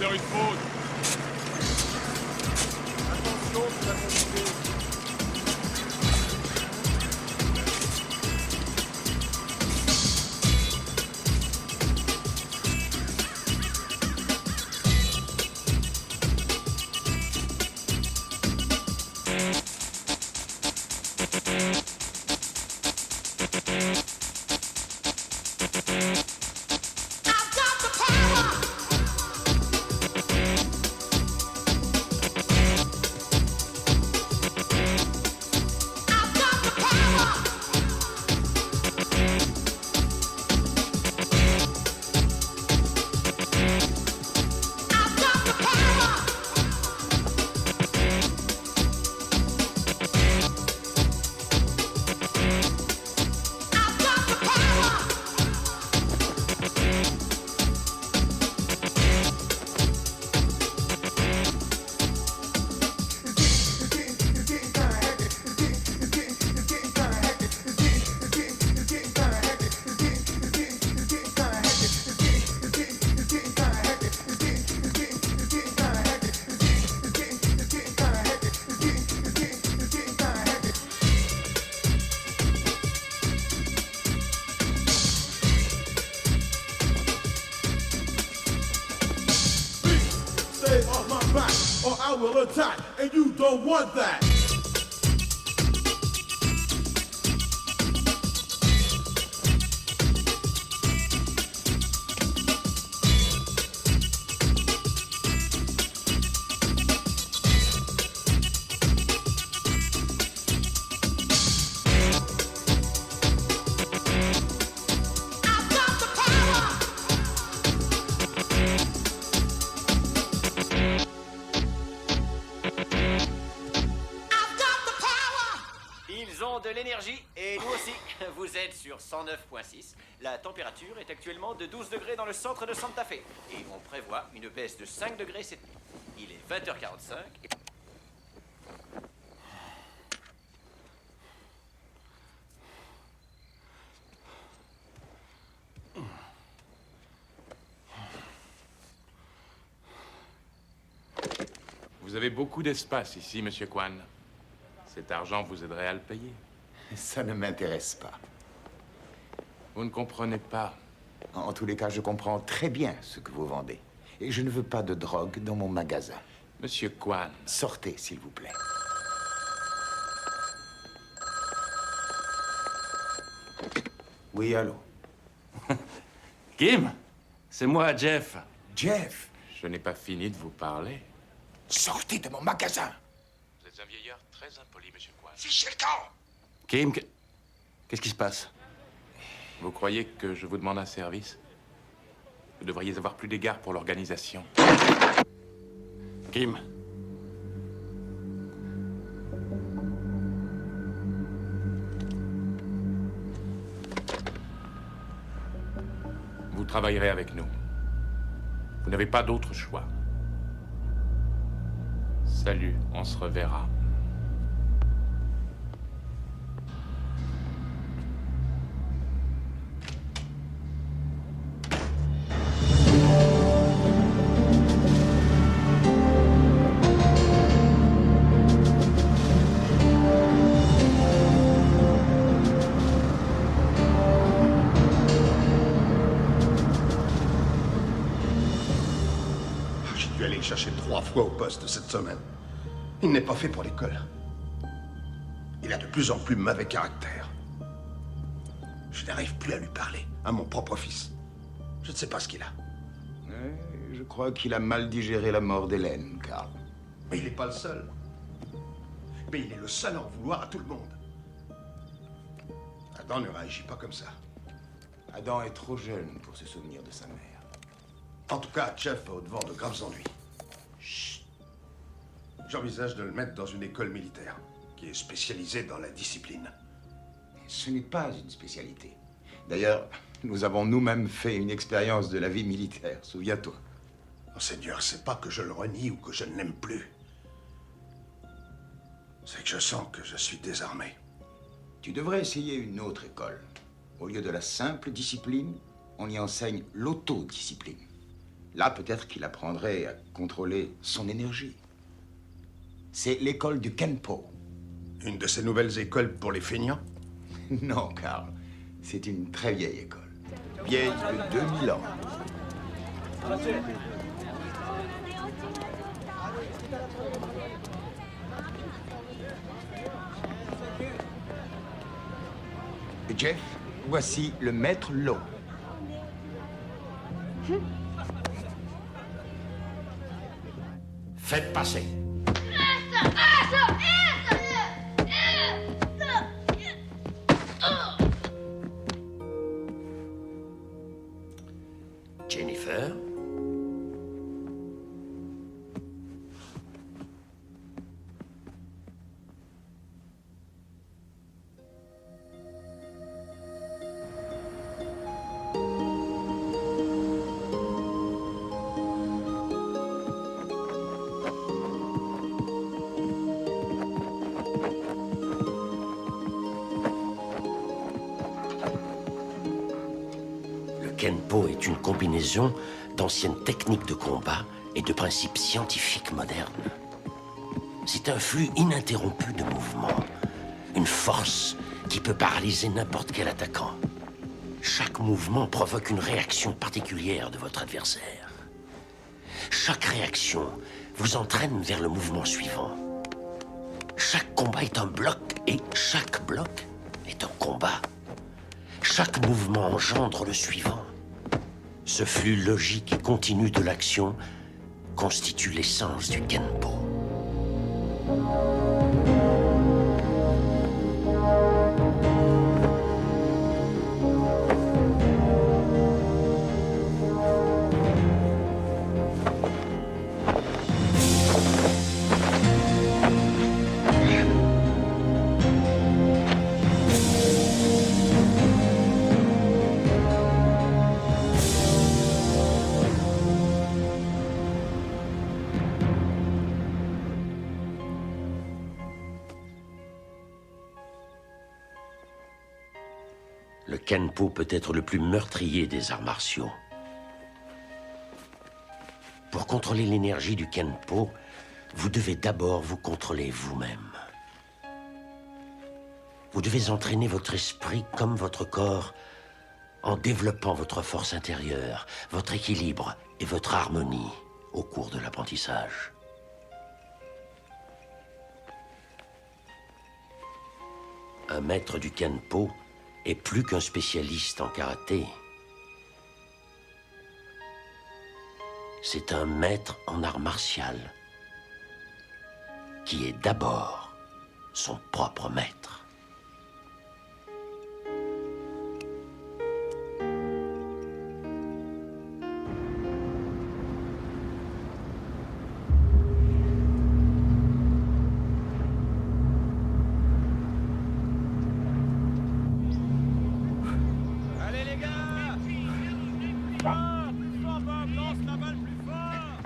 faire une faute. Attention, nous allons monter. Stay off my back, or I will attack, and you don't want that. Ils ont de l'énergie et nous aussi. Vous êtes sur 109.6. La température est actuellement de 12 degrés dans le centre de Santa Fe. Et on prévoit une baisse de 5 degrés cette nuit. Il est 20h45. Vous avez beaucoup d'espace ici, Monsieur Kwan. Cet argent vous aiderait à le payer. Ça ne m'intéresse pas. Vous ne comprenez pas. En tous les cas, je comprends très bien ce que vous vendez. Et je ne veux pas de drogue dans mon magasin. Monsieur Kwan. Sortez, s'il vous plaît. Oui, allô? Kim, c'est moi, Jeff. Jeff, Je n'ai pas fini de vous parler. sortez de mon magasin! Vous êtes un vieillard très impoli, Monsieur Kwan. Fichez le camp! Kim, qu'est-ce qui se passe? Vous croyez que je vous demande un service? Vous devriez avoir plus d'égard pour l'organisation. Kim, Vous travaillerez avec nous. Vous n'avez pas d'autre choix. Salut, on se reverra. J'ai dû aller le chercher 3 fois au poste cette semaine. Il n'est pas fait pour l'école. Il a de plus en plus mauvais caractère. Je n'arrive plus à lui parler, à mon propre fils. Je ne sais pas ce qu'il a. Je crois qu'il a mal digéré la mort d'Hélène, Carl. Mais il n'est pas le seul. Mais il est le seul à en vouloir à tout le monde. Adam ne réagit pas comme ça. Adam est trop jeune pour se souvenir de sa mère. En tout cas, Jeff a au-devant de graves ennuis. Chut. J'envisage de le mettre dans une école militaire qui est spécialisée dans la discipline. Ce n'est pas une spécialité. D'ailleurs, nous avons nous-mêmes fait une expérience de la vie militaire, souviens-toi. Monseigneur, c'est pas que je le renie ou que je ne l'aime plus. C'est que je sens que je suis désarmé. Tu devrais essayer une autre école. Au lieu de la simple discipline, on y enseigne l'autodiscipline. Là, peut-être qu'il apprendrait à contrôler son énergie. C'est l'école du Kenpo. Une de ces nouvelles écoles pour les feignants? Non, Karl. C'est une très vieille école. Vieille de 2000 ans. Jeff, voici le maître Lo. Faites passer. Jennifer? Le Kenpo est une combinaison d'anciennes techniques de combat et de principes scientifiques modernes. C'est un flux ininterrompu de mouvements, une force qui peut paralyser n'importe quel attaquant. Chaque mouvement provoque une réaction particulière de votre adversaire. Chaque réaction vous entraîne vers le mouvement suivant. Chaque combat est un bloc et chaque bloc est un combat. Chaque mouvement engendre le suivant. Ce flux logique et continu de l'action constitue l'essence du Kenpo. Le Kenpo peut être le plus meurtrier des arts martiaux. Pour contrôler l'énergie du Kenpo, vous devez d'abord vous contrôler vous-même. Vous devez entraîner votre esprit comme votre corps en développant votre force intérieure, votre équilibre et votre harmonie au cours de l'apprentissage. Un maître du Kenpo est plus qu'un spécialiste en karaté. C'est un maître en art martial qui est d'abord son propre maître. Allez les gars! Plus fort, Bob! Lance la balle plus fort!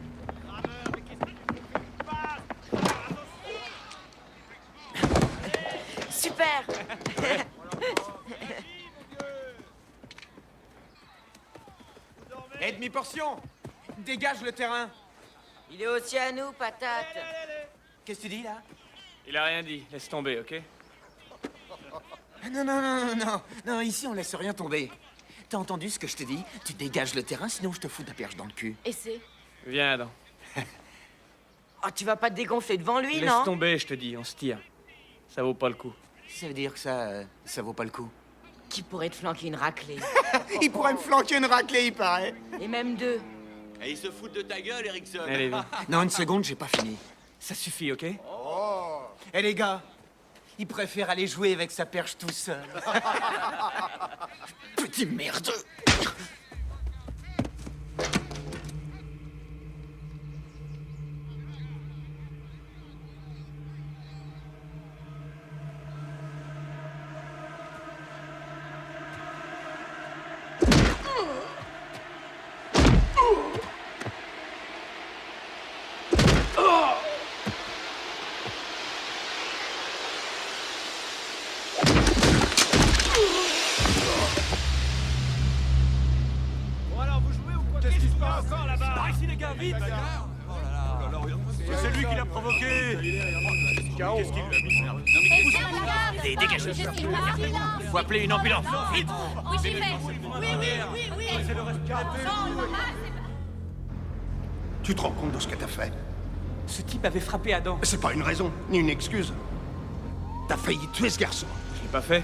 Graveur, mais qu'est-ce que tu passes? Super. Et demi-portion! Dégage le terrain! Il est aussi à nous, patate. Qu'est-ce que tu dis, là? Il a rien dit, laisse tomber, ok? Non, ici on laisse rien tomber. T'as entendu ce que je te dis? Tu dégages le terrain, sinon je te fous de la perche dans le cul. Et c'est... Viens, Adam. Oh, tu vas pas te dégonfler devant lui, Laisse non? tomber, je te dis, on se tire. Ça vaut pas le coup. Ça veut dire que ça vaut pas le coup. Qui pourrait te flanquer une raclée? Il pourrait me flanquer une raclée, il paraît. Et même deux. Et ils se foutent de ta gueule, Erickson. Allez, viens. Non, une seconde, j'ai pas fini. Ça suffit, ok? Eh les gars, il préfère aller jouer avec sa perche tout seul. Petit merdeux. Encore là-bas. Par ici, les gars, vite. C'est lui qui l'a provoqué. Qu'est-ce qu'il lui a mis, merde? Allez, dégagez. Il faut appeler une ambulance. Vite. Oui, j'y vais. Oui. C'est le rescapé. Tu te rends compte de ce que t'as fait? Ce type avait frappé Adam. C'est pas une raison, ni une excuse. T'as failli tuer ce garçon. Je l'ai pas fait.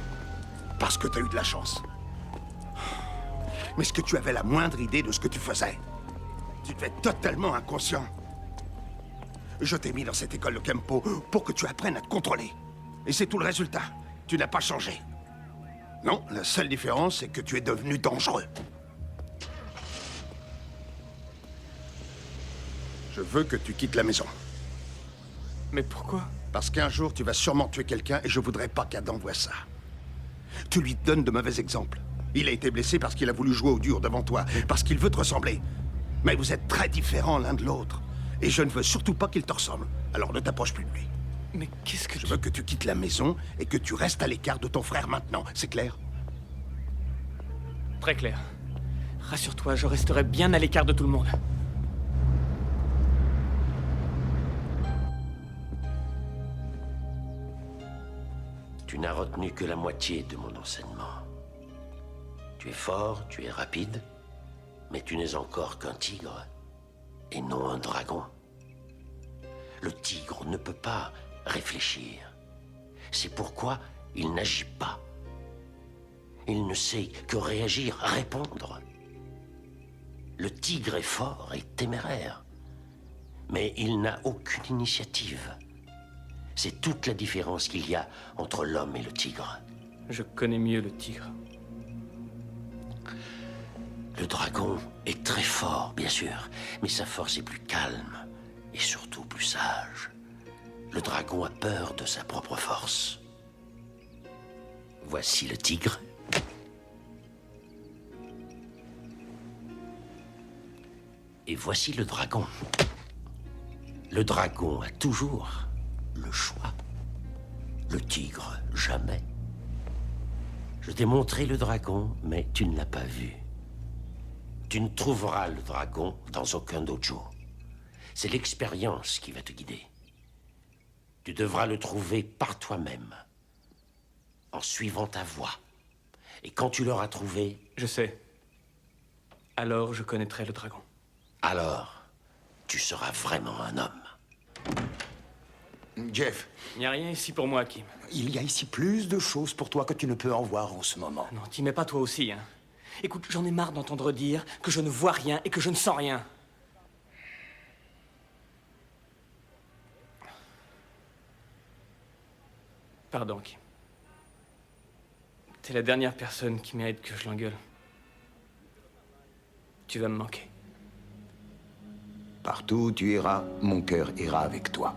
Parce que t'as eu de la chance. Mais est-ce que tu avais la moindre idée de ce que tu faisais? Tu devais être totalement inconscient. Je t'ai mis dans cette école de Kempo pour que tu apprennes à te contrôler. Et c'est tout le résultat. Tu n'as pas changé. Non, la seule différence, c'est que tu es devenu dangereux. Je veux que tu quittes la maison. Mais pourquoi? Parce qu'un jour, tu vas sûrement tuer quelqu'un et je voudrais pas qu'Adam voie ça. Tu lui donnes de mauvais exemples. Il a été blessé parce qu'il a voulu jouer au dur devant toi, parce qu'il veut te ressembler. Mais vous êtes très différents l'un de l'autre. Et je ne veux surtout pas qu'il te ressemble. Alors ne t'approche plus de lui. Mais qu'est-ce que Je veux que tu quittes la maison et que tu restes à l'écart de ton frère maintenant. C'est clair? Très clair. Rassure-toi, je resterai bien à l'écart de tout le monde. Tu n'as retenu que la moitié de mon enseignement. Tu es fort, tu es rapide, mais tu n'es encore qu'un tigre, et non un dragon. Le tigre ne peut pas réfléchir. C'est pourquoi il n'agit pas. Il ne sait que réagir, répondre. Le tigre est fort et téméraire, mais il n'a aucune initiative. C'est toute la différence qu'il y a entre l'homme et le tigre. Je connais mieux le tigre. Le dragon est très fort, bien sûr, mais sa force est plus calme et surtout plus sage. Le dragon a peur de sa propre force. Voici le tigre. Et voici le dragon. Le dragon a toujours le choix. Le tigre, jamais. Je t'ai montré le dragon, mais tu ne l'as pas vu. Tu ne trouveras le dragon dans aucun dojo. C'est l'expérience qui va te guider. Tu devras le trouver par toi-même, en suivant ta voie. Et quand tu l'auras trouvé... Je sais. Alors je connaîtrai le dragon. Alors, tu seras vraiment un homme. Jeff. Il n'y a rien ici pour moi, Kim. Il y a ici plus de choses pour toi que tu ne peux en voir en ce moment. Non, t'y mets pas toi aussi, hein. Écoute, j'en ai marre d'entendre dire que je ne vois rien et que je ne sens rien. Pardon, Kim. T'es la dernière personne qui mérite que je l'engueule. Tu vas me manquer. Partout où tu iras, mon cœur ira avec toi.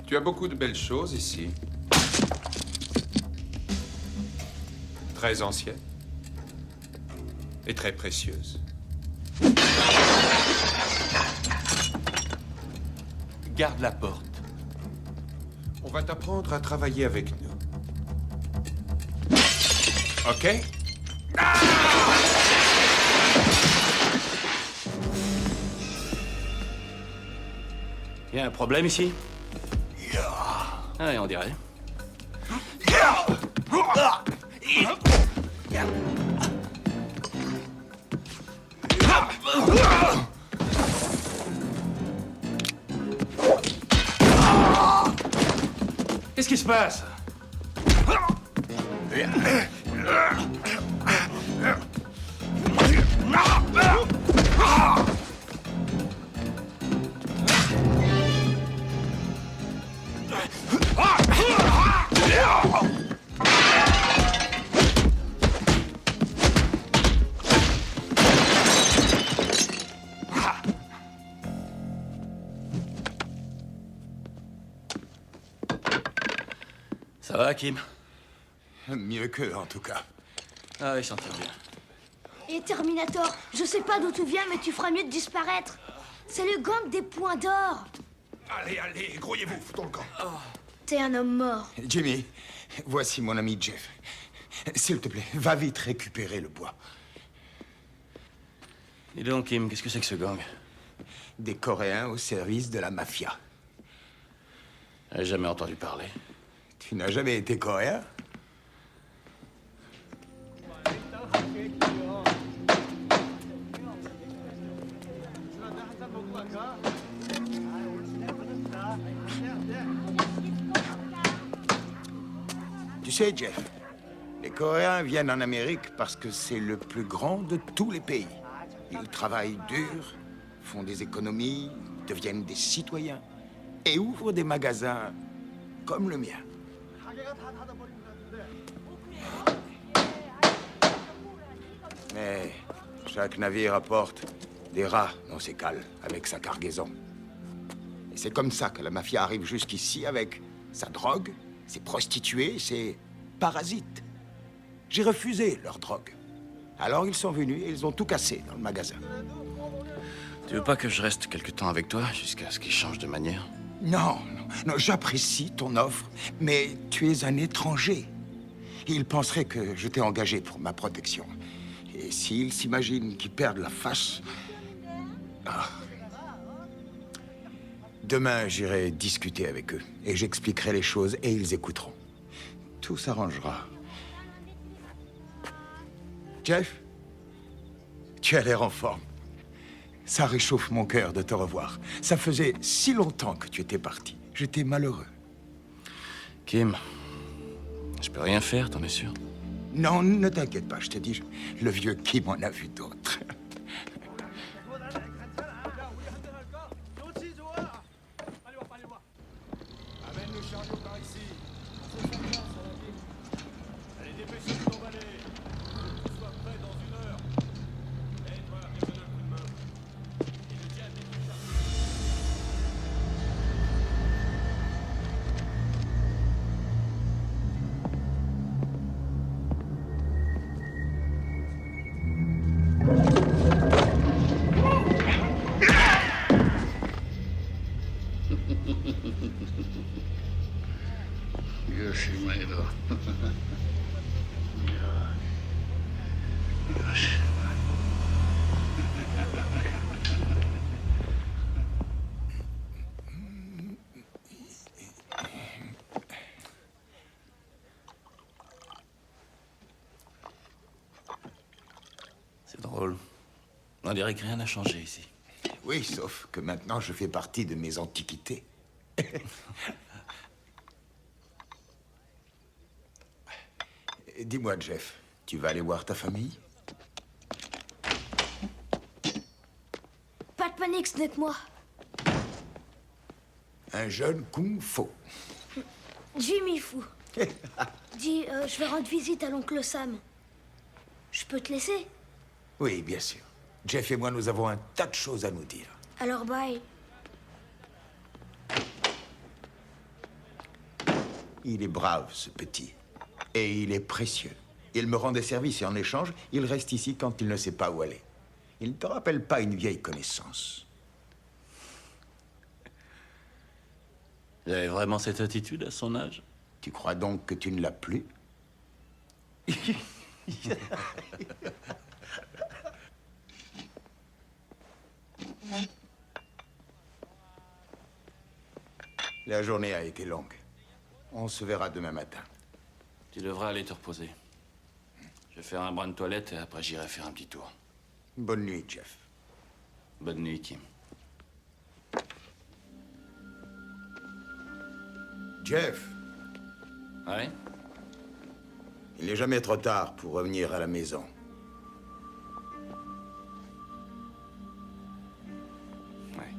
Tu as beaucoup de belles choses ici. Très anciennes. Et très précieuses. Garde la porte. On va t'apprendre à travailler avec nous. OK? Y a un problème ici? Ah, on dirait. Qu'est-ce qui se passe? Ça va, Kim? Mieux qu'eux, en tout cas. Ah oui, j'en tire bien. Et Terminator, je sais pas d'où tu viens, mais tu feras mieux de disparaître. C'est le gang des points d'or. Allez, allez, grouillez-vous, foutons le camp. T'es un homme mort. Jimmy, voici mon ami Jeff. S'il te plaît, va vite récupérer le bois. Dis donc, Kim, qu'est-ce que c'est que ce gang? Des Coréens au service de la mafia. J'ai jamais entendu parler. Tu n'as jamais été coréen? Tu sais, Jeff, les Coréens viennent en Amérique parce que c'est le plus grand de tous les pays. Ils travaillent dur, font des économies, deviennent des citoyens et ouvrent des magasins comme le mien. Mais chaque navire apporte des rats dans ses cales avec sa cargaison. Et c'est comme ça que la mafia arrive jusqu'ici avec sa drogue, ses prostituées, ses parasites. J'ai refusé leur drogue. Alors ils sont venus et ils ont tout cassé dans le magasin. Tu veux pas que je reste quelque temps avec toi jusqu'à ce qu'ils changent de manière? Non, non, j'apprécie ton offre, mais tu es un étranger. Ils penseraient que je t'ai engagé pour ma protection. Et s'ils s'imaginent qu'ils perdent la face... Ah. Demain, j'irai discuter avec eux et j'expliquerai les choses et ils écouteront. Tout s'arrangera. Jeff, tu as l'air en forme. Ça réchauffe mon cœur de te revoir. Ça faisait si longtemps que tu étais parti. J'étais malheureux. Kim, je peux rien faire, t'en es sûr? Non, ne t'inquiète pas, je te dis, le vieux Kim en a vu d'autres. Amène le chariot par ici. Allez, dépêchez-vous d'emballer. Que tout soit prêt dans 1 heure. Et toi, viens donner un coup de main. Et le diable est tout chargé. Yoshimero. C'est drôle. On dirait que rien n'a changé ici. Oui, sauf que maintenant je fais partie de mes antiquités. Dis-moi, Jeff, tu vas aller voir ta famille? Pas de panique, ce n'est que moi. Un jeune kung fu. Jimmy Fou. Dis, je vais rendre visite à l'oncle Sam. Je peux te laisser? Oui, bien sûr. Jeff et moi, nous avons un tas de choses à nous dire. Alors bye. Il est brave, ce petit. Et il est précieux. Il me rend des services et en échange, il reste ici quand il ne sait pas où aller. Il ne te rappelle pas une vieille connaissance. Il avait vraiment cette attitude à son âge? Tu crois donc que tu ne l'as plus? La journée a été longue. On se verra demain matin. Tu devrais aller te reposer. Je vais faire un brin de toilette et après j'irai faire un petit tour. Bonne nuit, Jeff. Bonne nuit, Kim. Jeff, Ouais? Il n'est jamais trop tard pour revenir à la maison. Ouais.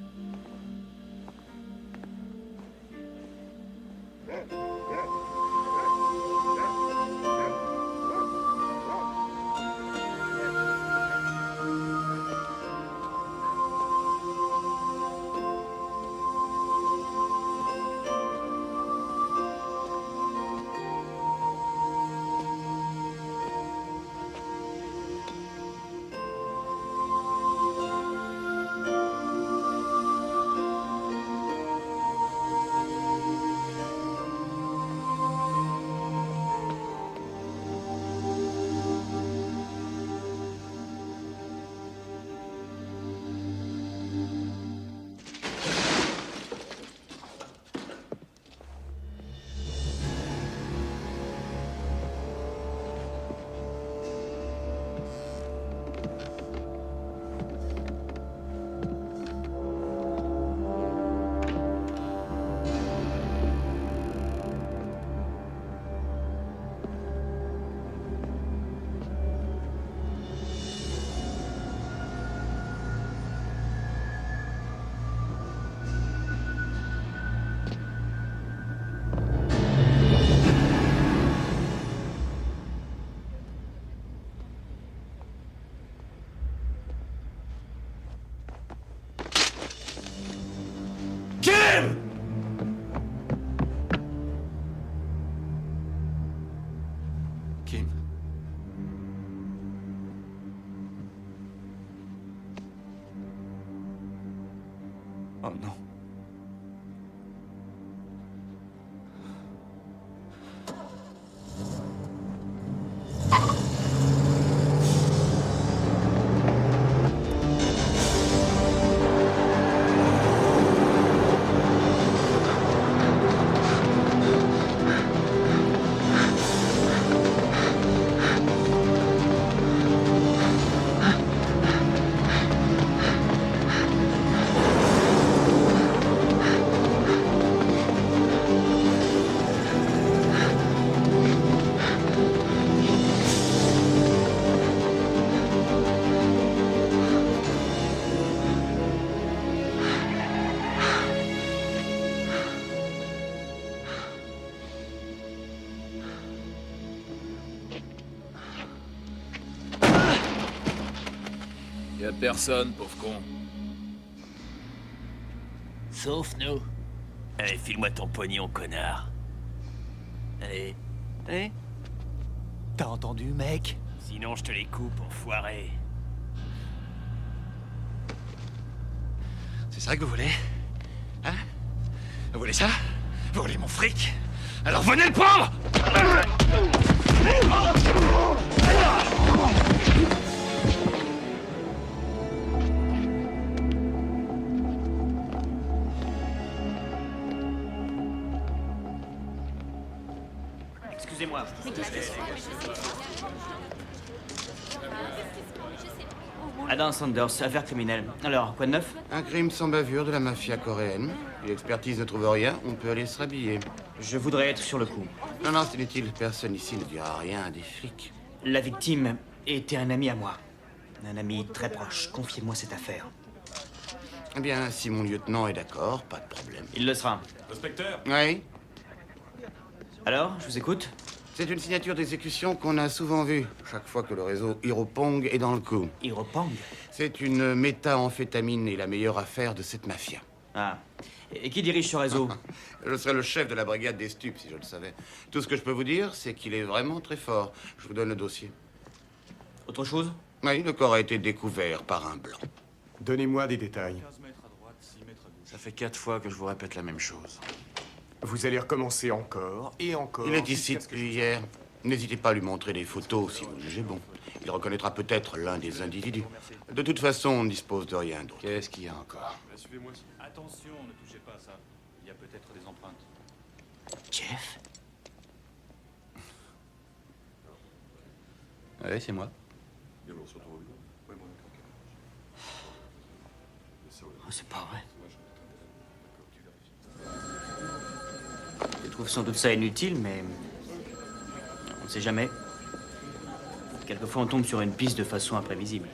Kim. Oh non. Y'a personne, pauvre con. Sauf nous. Allez, file-moi ton pognon, connard. Allez. Allez. T'as entendu, mec? Sinon, je te les coupe, enfoiré. C'est ça que vous voulez? Hein? Vous voulez ça? Vous voulez mon fric? Alors venez le prendre! Excusez-moi. Adam Sanders, affaire criminelle. Alors, quoi de neuf? Un crime sans bavure de la mafia coréenne. Si l'expertise ne trouve rien, on peut aller se rhabiller. Je voudrais être sur le coup. Non, non, c'est inutile. Personne ici ne dira rien à des flics. La victime était un ami à moi. Un ami très proche. Confiez-moi cette affaire. Eh bien, si mon lieutenant est d'accord, pas de problème. Il le sera. Inspecteur? Oui? Alors, je vous écoute? C'est une signature d'exécution qu'on a souvent vue, chaque fois que le réseau Hiropong est dans le coup. Hiropong? C'est une méthamphétamine et la meilleure affaire de cette mafia. Ah. Et qui dirige ce réseau? Je serais le chef de la brigade des stupes, si je le savais. Tout ce que je peux vous dire, c'est qu'il est vraiment très fort. Je vous donne le dossier. Autre chose? Oui, le corps a été découvert par un blanc. Donnez-moi des détails. Ça fait 4 fois que je vous répète la même chose. Vous allez recommencer encore et encore. Il est ici depuis hier. N'hésitez pas à lui montrer des photos si vous le jugez bon. Il reconnaîtra peut-être l'un des individus. De toute façon, on ne dispose de rien d'autre. Qu'est-ce qu'il y a encore? Suivez-moi. Attention, ne touchez pas à ça. Il y a peut-être des empreintes. Jeff? Ouais, c'est moi. Oh, c'est pas vrai. Tu trouves sans doute ça inutile, mais sait jamais. Quelquefois, on tombe sur une piste de façon imprévisible.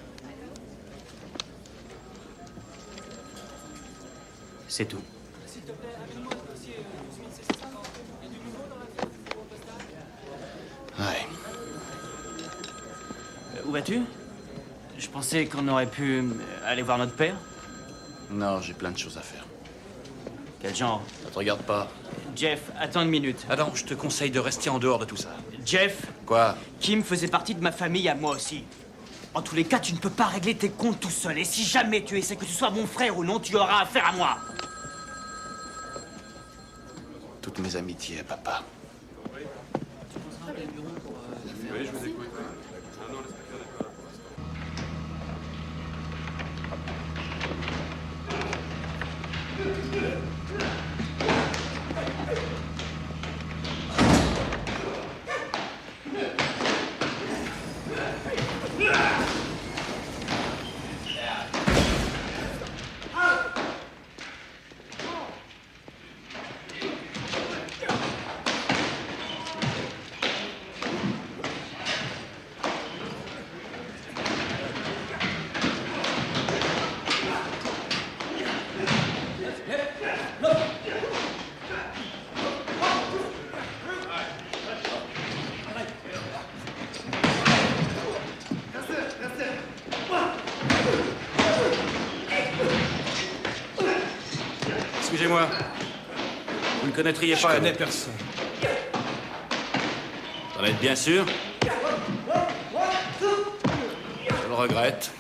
C'est tout. Ouais. Où vas-tu? Je pensais qu'on aurait pu aller voir notre père. Non, j'ai plein de choses à faire. Quel genre? Ça te regarde pas. Jeff, attends une minute. Attends, je te conseille de rester en dehors de tout ça. Jeff? Quoi? Kim faisait partie de ma famille à moi aussi. En tous les cas, tu ne peux pas régler tes comptes tout seul. Et si jamais tu essaies que tu sois mon frère ou non, tu auras affaire à moi. Toutes mes amitiés à papa. Oui, je vous écoute. Excusez-moi. Vous ne connaîtriez pas... Je connais personne. T'en êtes bien sûr? Je le regrette.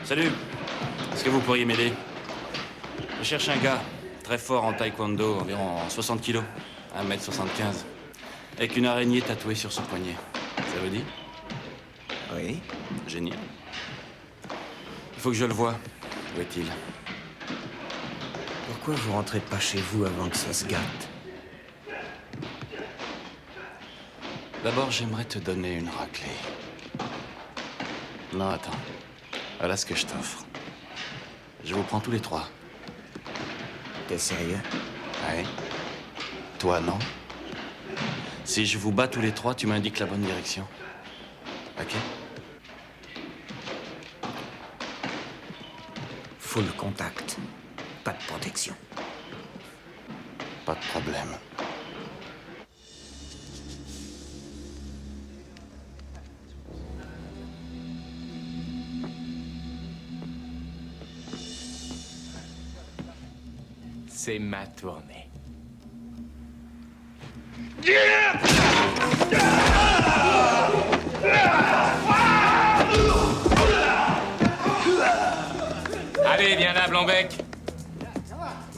Salut. Est-ce que vous pourriez m'aider? Je cherche un gars très fort en taekwondo, environ 60 kilos, 1m75, avec une araignée tatouée sur son poignet. Ça vous dit? Oui. Génial. Il faut que je le voie. Où est-il? Pourquoi vous rentrez pas chez vous avant que ça se gâte? D'abord, j'aimerais te donner une raclée. Non, attends. Voilà ce que je t'offre. Je vous prends tous les trois. T'es sérieux? Ouais. Toi, non? Si je vous bats tous les trois, tu m'indiques la bonne direction. Ok? Full contact. Pas de protection. Pas de problème. C'est ma tournée. Allez, viens là, Blanc-Bec.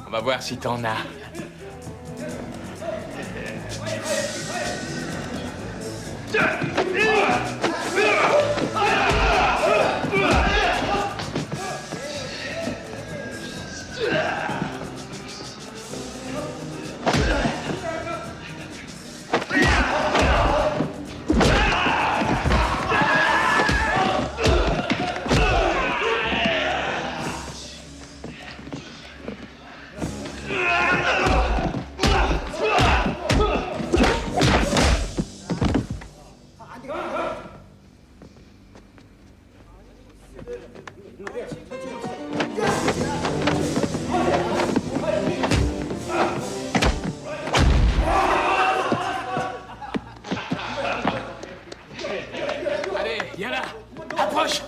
On va voir si t'en as. Allez, viens là. Approche.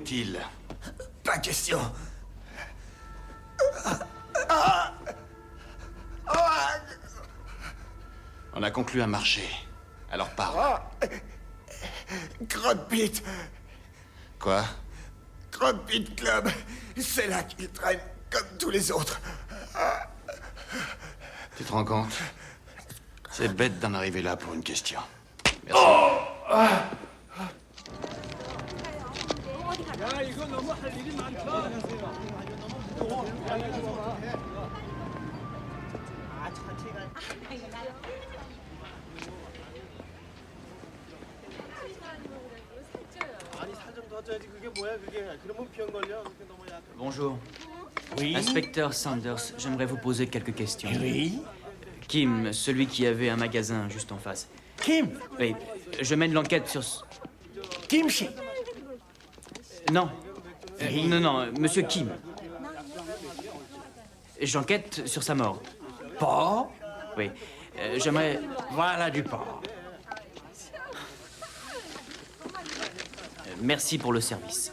est-il? Pas question. On a conclu un marché. Alors parle. Crockpit. Quoi? Crockpit Club. C'est là qu'il traîne, comme tous les autres. Tu te rends compte? C'est bête d'en arriver là pour une question. Merci. 야, 이거 너무 할 일이 많다. 아니 살 좀 더 쪄야지. 그게 뭐야 그게? 그러면 병 걸려. 그게 너무 약해. Bonjour. Oui. Inspecteur Sanders, j'aimerais vous poser quelques questions. Oui. Kim, celui qui avait un magasin juste en face. Kim? Oui, je mène l'enquête sur... Kimchi. Non. Non, monsieur Kim. J'enquête sur sa mort. Porc? Oui. J'aimerais... Voilà du porc. Merci pour le service.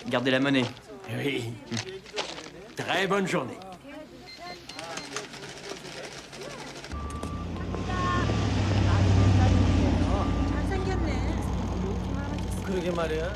Gardez la monnaie. Oui. Très bonne journée. 그러게 말이야.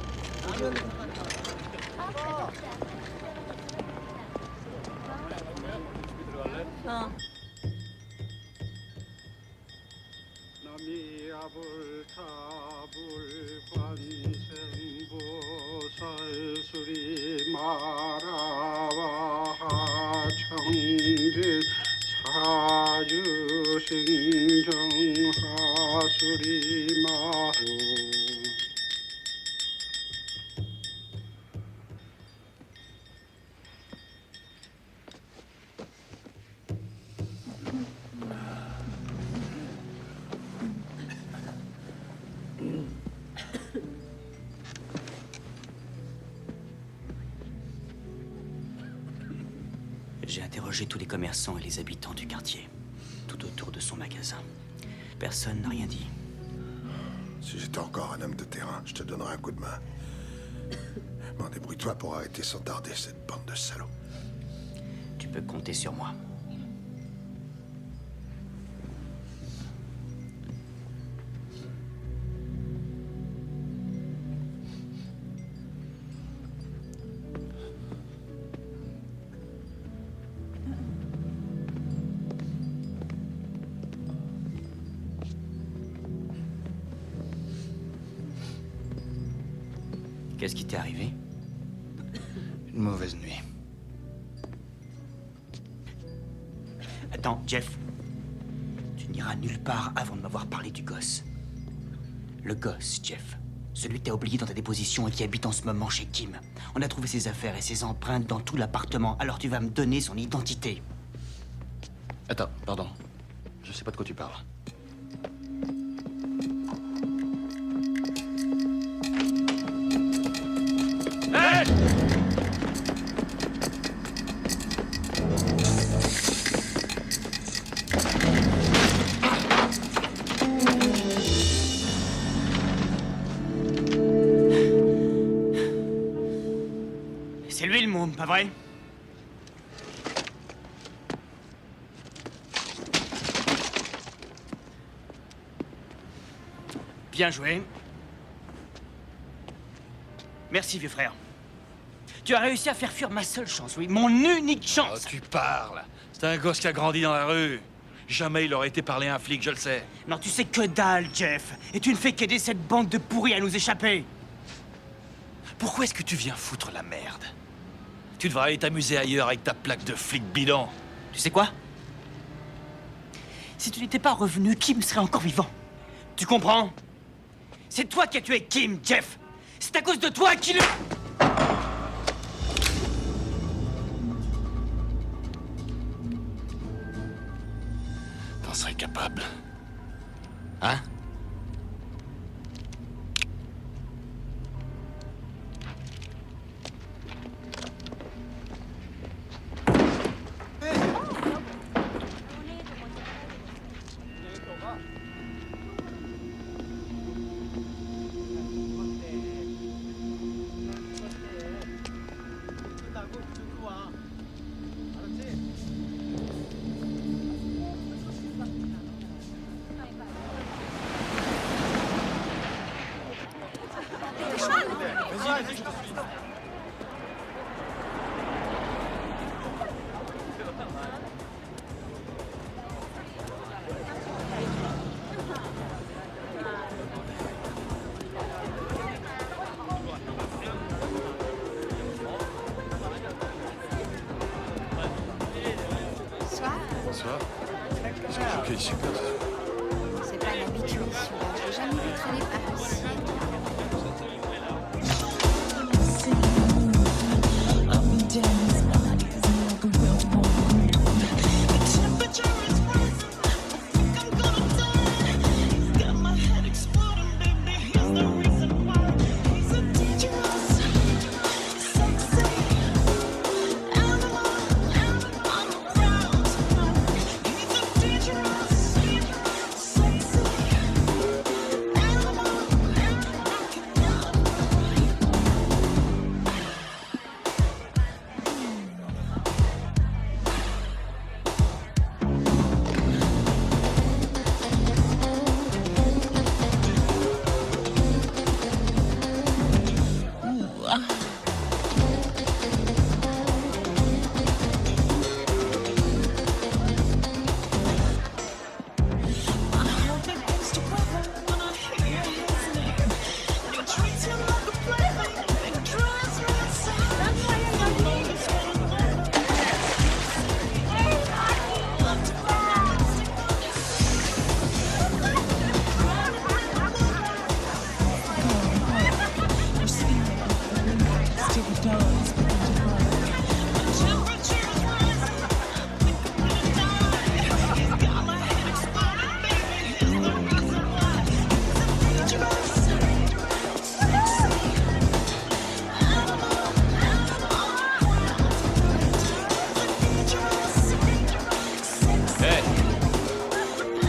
J'ai interrogé tous les commerçants et les habitants du quartier, tout autour de son magasin. Personne n'a rien dit. Si j'étais encore un homme de terrain, je te donnerais un coup de main. Bon, débrouille-toi pour arrêter sans tarder cette bande de salauds. Tu peux compter sur moi. Qu'est-ce qui t'est arrivé? Une mauvaise nuit. Attends, Jeff. Tu n'iras nulle part avant de m'avoir parlé du gosse. Le gosse, Jeff. Celui que t'as oublié dans ta déposition et qui habite en ce moment chez Kim. On a trouvé ses affaires et ses empreintes dans tout l'appartement, alors tu vas me donner son identité. Attends, pardon. Je sais pas de quoi tu parles. C'est lui le môme, pas vrai? Bien joué. Merci, vieux frère. Tu as réussi à faire fuir ma seule chance, oui, mon unique chance. Oh, tu parles. C'est un gosse qui a grandi dans la rue. Jamais il aurait été parlé à un flic, je le sais. Non, tu sais que dalle, Jeff. Et tu ne fais qu'aider cette bande de pourris à nous échapper. Pourquoi est-ce que tu viens foutre la merde? Tu devrais aller t'amuser ailleurs avec ta plaque de flic bidon. Tu sais quoi? Si tu n'étais pas revenu, Kim serait encore vivant. Tu comprends? C'est toi qui as tué Kim, Jeff. C'est à cause de toi qu'il... T'en serais capable. Hein? Ok, super. C'est pas l'habitude, celui-là. Je l'ai jamais vu traîner par ici.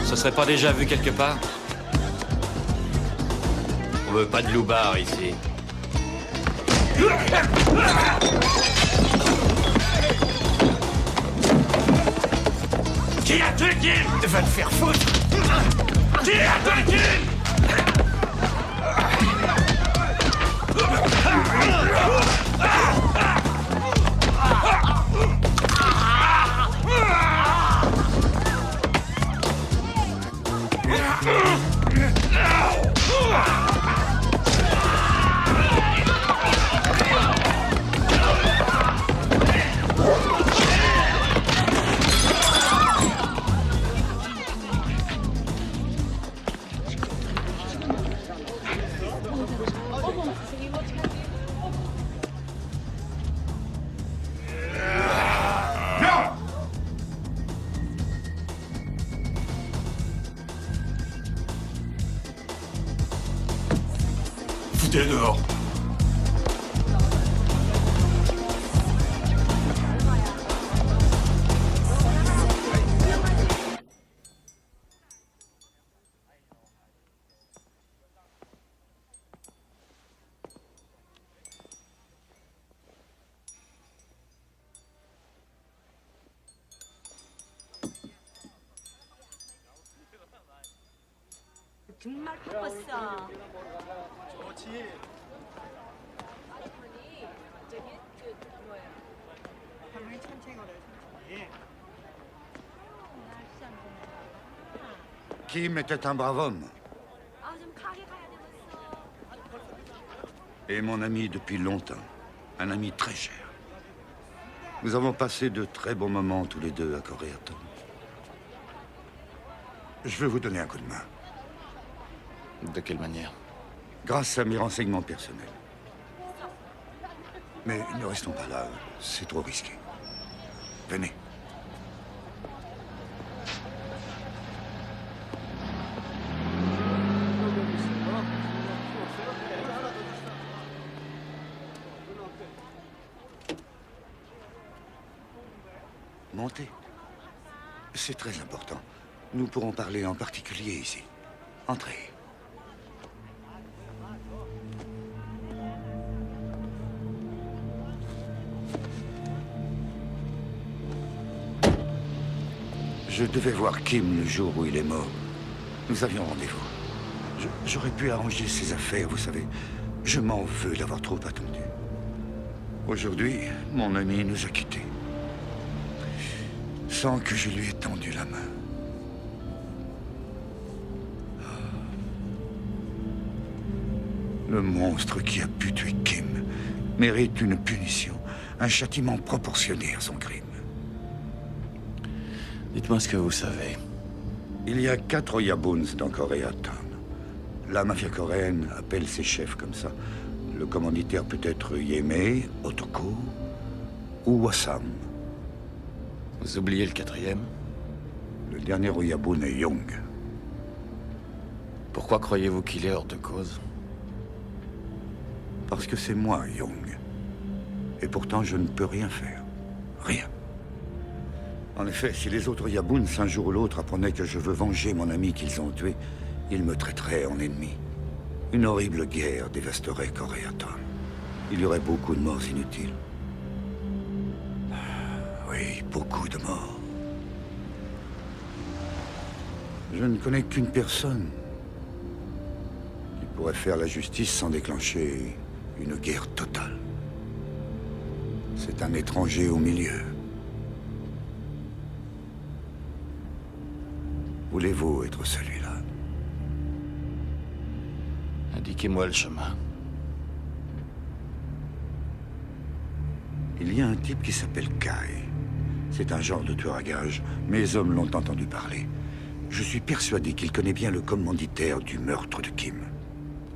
Ça serait pas déjà vu quelque part? On veut pas de loupard ici. Qui a tué Kim? Va te faire foutre! Qui a tué Kim? Foutez-les dehors. 정말 바빴어. Kim était un brave homme. Et mon ami depuis longtemps. Un ami très cher. Nous avons passé de très bons moments tous les deux à Koreatown. Je veux vous donner un coup de main. De quelle manière? Grâce à mes renseignements personnels. Mais ne restons pas là, c'est trop risqué. Venez. Montez. C'est très important. Nous pourrons parler en particulier ici. Entrez. Je devais voir Kim le jour où il est mort. Nous avions rendez-vous. J'aurais pu arranger ses affaires, vous savez. Je m'en veux d'avoir trop attendu. Aujourd'hui, mon ami nous a quittés. Sans que je lui ai tendu la main. Le monstre qui a pu tuer Kim mérite une punition, un châtiment proportionné à son crime. Dites-moi ce que vous savez. Il y a 4 Oyabuns dans Koreatown. La mafia coréenne appelle ses chefs comme ça. Le commanditaire peut être Yeme, Otoko ou Wassam. Vous oubliez le 4e? Le dernier Oyabun est Young. Pourquoi croyez-vous qu'il est hors de cause? Parce que c'est moi, Young. Et pourtant, je ne peux rien faire. Rien. En effet, si les autres Yabuns, un jour ou l'autre, apprenaient que je veux venger mon ami qu'ils ont tué, ils me traiteraient en ennemi. Une horrible guerre dévasterait Koreatown. Il y aurait beaucoup de morts inutiles. Oui, beaucoup de morts. Je ne connais qu'une personne qui pourrait faire la justice sans déclencher une guerre totale. C'est un étranger au milieu. Voulez-vous être celui-là? Indiquez-moi le chemin. Il y a un type qui s'appelle Kai. C'est un genre de tueur à gages. Mes hommes l'ont entendu parler. Je suis persuadé qu'il connaît bien le commanditaire du meurtre de Kim.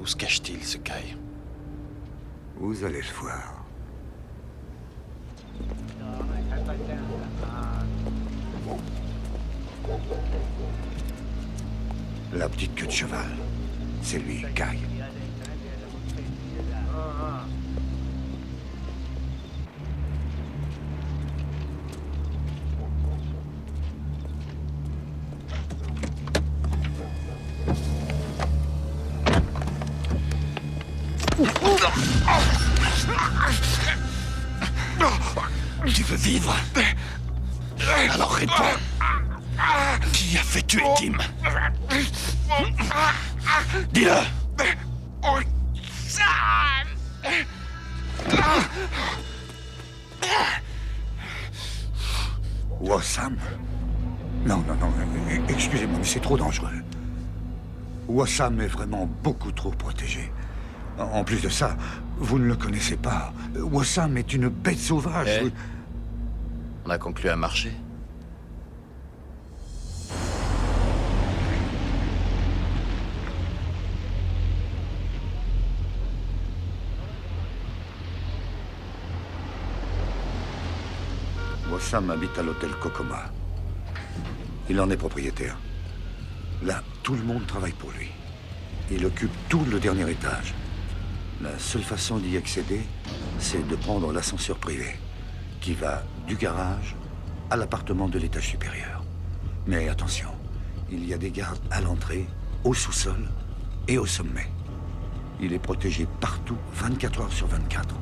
Où se cache-t-il, ce Kai? Vous allez le voir. La petite queue de cheval, c'est lui, Kai. Tu veux vivre? Alors réponds. Qui a fait tuer Kim? Dis-le! Wassam? Non, non, non, excusez-moi, mais c'est trop dangereux. Wassam est vraiment beaucoup trop protégé. En plus de ça, vous ne le connaissez pas. Wassam est une bête sauvage. Eh, on a conclu un marché. Wassam habite à l'hôtel Kokoma. Il en est propriétaire. Là, tout le monde travaille pour lui. Il occupe tout le dernier étage. La seule façon d'y accéder, c'est de prendre l'ascenseur privé, qui va du garage à l'appartement de l'étage supérieur. Mais attention, il y a des gardes à l'entrée, au sous-sol et au sommet. Il est protégé partout, 24 heures sur 24.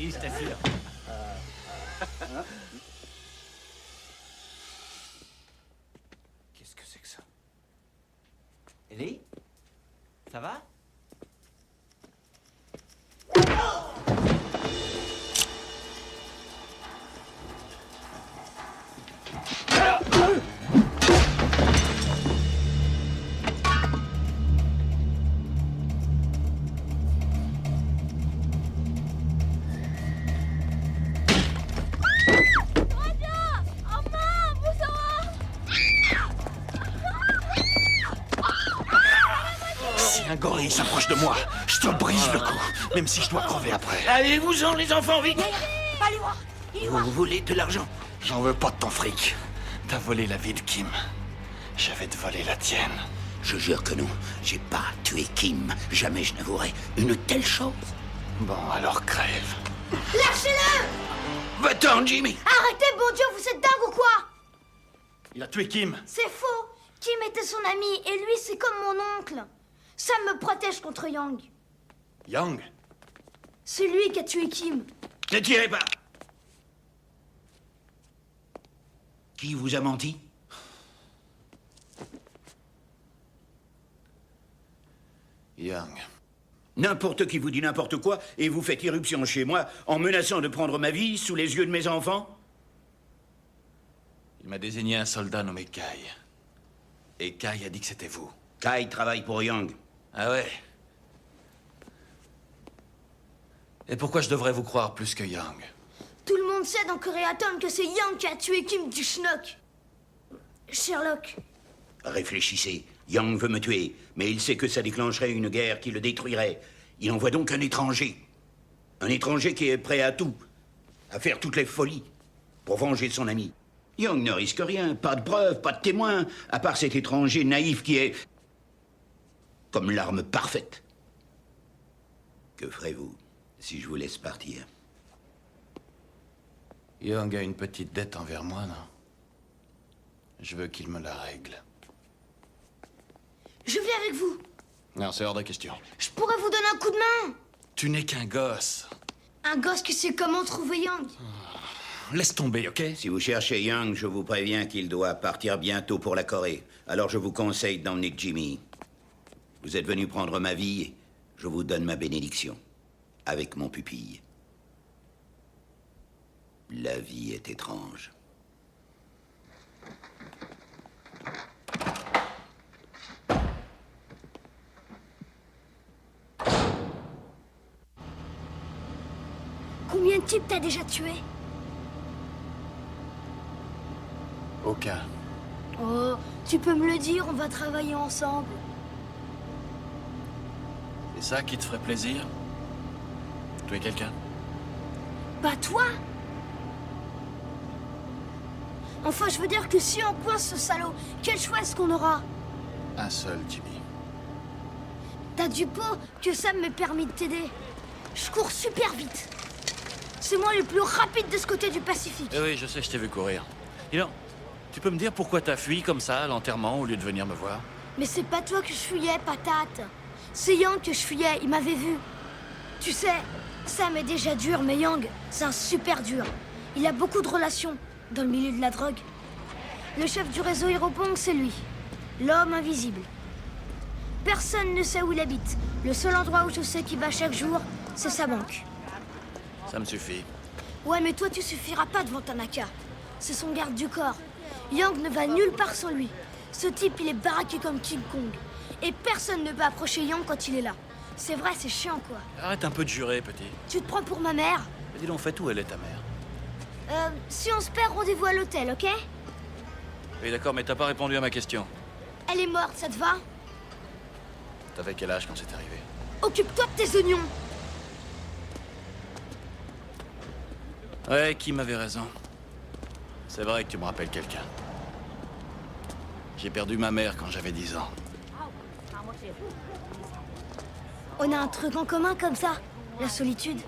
Si, je t'assure. Qu'est-ce que c'est que ça? Ellie? Ça va? Si un gorille s'approche de moi, je te brise le cou, même si je dois crever après. Allez-vous-en, les enfants, vite! Pas lui voir. Il est voir. Vous voulez de l'argent? J'en veux pas de ton fric. T'as volé la vie de Kim. Je vais te voler la tienne. Je jure que non, j'ai pas tué Kim. Jamais je n'avouerai une telle chose. Bon, alors crève. Lâchez-le! Va-t'en, Jimmy! Arrêtez, bon Dieu, vous êtes dingue ou quoi? Il a tué Kim. C'est faux. Kim était son ami et lui, c'est comme mon oncle. Sam me protège contre Yang. Yang? C'est lui qui a tué Kim. Ne tirez pas! Qui vous a menti? Yang. N'importe qui vous dit n'importe quoi et vous faites irruption chez moi en menaçant de prendre ma vie sous les yeux de mes enfants? Il m'a désigné un soldat nommé Kai. Et Kai a dit que c'était vous. Kai travaille pour Yang. Ah ouais? Et pourquoi je devrais vous croire plus que Yang? Tout le monde sait dans Koreatown que c'est Yang qui a tué Kim du schnock. Sherlock. Réfléchissez. Yang veut me tuer, mais il sait que ça déclencherait une guerre qui le détruirait. Il envoie donc un étranger. Un étranger qui est prêt à tout. À faire toutes les folies. Pour venger son ami. Yang ne risque rien. Pas de preuves, pas de témoins. À part cet étranger naïf qui est... comme l'arme parfaite. Que ferez-vous si je vous laisse partir? Yang a une petite dette envers moi, non? Je veux qu'il me la règle. Je viens avec vous. Non, c'est hors de question. Je pourrais vous donner un coup de main. Tu n'es qu'un gosse. Un gosse qui sait comment trouver Yang. Laisse tomber, ok? Si vous cherchez Yang, je vous préviens qu'il doit partir bientôt pour la Corée. Alors je vous conseille d'emmener Jimmy. Vous êtes venu prendre ma vie, je vous donne ma bénédiction. Avec mon pupille. La vie est étrange. Combien de types t'as déjà tué? Aucun. Oh, tu peux me le dire, on va travailler ensemble. C'est ça qui te ferait plaisir? Tuer quelqu'un? Pas toi. Enfin, je veux dire que si on coince ce salaud, quel choix est-ce qu'on aura? Un seul, Jimmy. T'as du pot que ça m'ait permis de t'aider. Je cours super vite. C'est moi le plus rapide de ce côté du Pacifique. Eh oui, je sais, je t'ai vu courir. Dis donc, tu peux me dire pourquoi t'as fui comme ça à l'enterrement au lieu de venir me voir? Mais c'est pas toi que je fuyais, patate. C'est Yang que je fuyais, il m'avait vu. Tu sais, Sam est déjà dur, mais Yang, c'est un super dur. Il a beaucoup de relations dans le milieu de la drogue. Le chef du réseau Hiropong, c'est lui. L'homme invisible. Personne ne sait où il habite. Le seul endroit où je sais qu'il va chaque jour, c'est sa banque. Ça me suffit. Ouais, mais toi, tu suffiras pas devant Tanaka. C'est son garde du corps. Yang ne va nulle part sans lui. Ce type, il est baraqué comme King Kong. Et personne ne peut approcher Yang quand il est là. C'est vrai, c'est chiant, quoi. Arrête un peu de jurer, petit. Tu te prends pour ma mère? Mais dis donc, faites où elle est, ta mère? Si on se perd, rendez-vous à l'hôtel, ok? Oui, d'accord, mais t'as pas répondu à ma question. Elle est morte, ça te va? T'avais quel âge quand c'est arrivé? Occupe-toi de tes oignons! Ouais, Kim avait raison. C'est vrai que tu me rappelles quelqu'un. J'ai perdu ma mère quand j'avais 10 ans. On a un truc en commun comme ça, la solitude.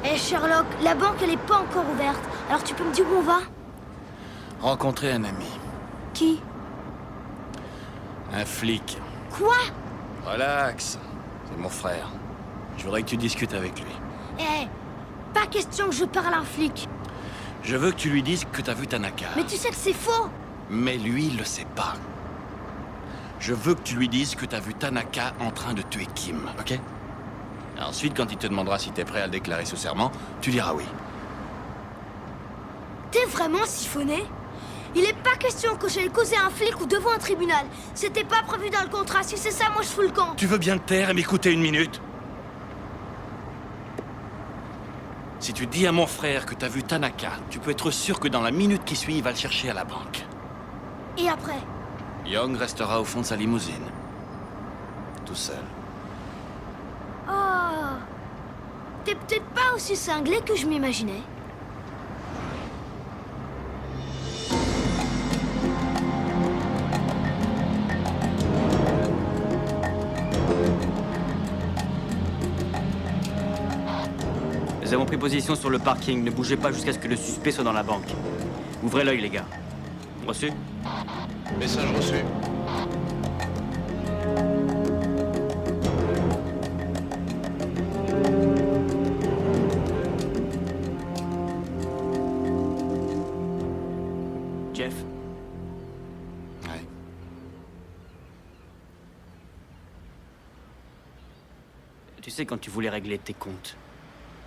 Eh Sherlock, la banque elle est pas encore ouverte, alors tu peux me dire où on va? Rencontrer un ami. Qui? Un flic. Quoi? Relax. C'est mon frère. Je voudrais que tu discutes avec lui. Eh, pas question que je parle à un flic. Je veux que tu lui dises que t'as vu Tanaka. Mais tu sais que c'est faux. Mais lui, il le sait pas. Je veux que tu lui dises que t'as vu Tanaka en train de tuer Kim, ok? Et ensuite, quand il te demandera si t'es prêt à le déclarer sous serment, tu diras oui. T'es vraiment siphonné? Il est pas question que j'aille causer un flic ou devant un tribunal. C'était pas prévu dans le contrat. Si c'est ça, moi je fous le camp. Tu veux bien te taire et m'écouter une minute? Si tu dis à mon frère que t'as vu Tanaka, tu peux être sûr que dans la minute qui suit, il va le chercher à la banque. Et après? Young restera au fond de sa limousine. Tout seul. Oh. T'es peut-être pas aussi cinglé que je m'imaginais. Nous avons pris position sur le parking. Ne bougez pas jusqu'à ce que le suspect soit dans la banque. Ouvrez l'œil, les gars. Reçu? Message reçu. Jeff? Ouais. Tu sais, quand tu voulais régler tes comptes,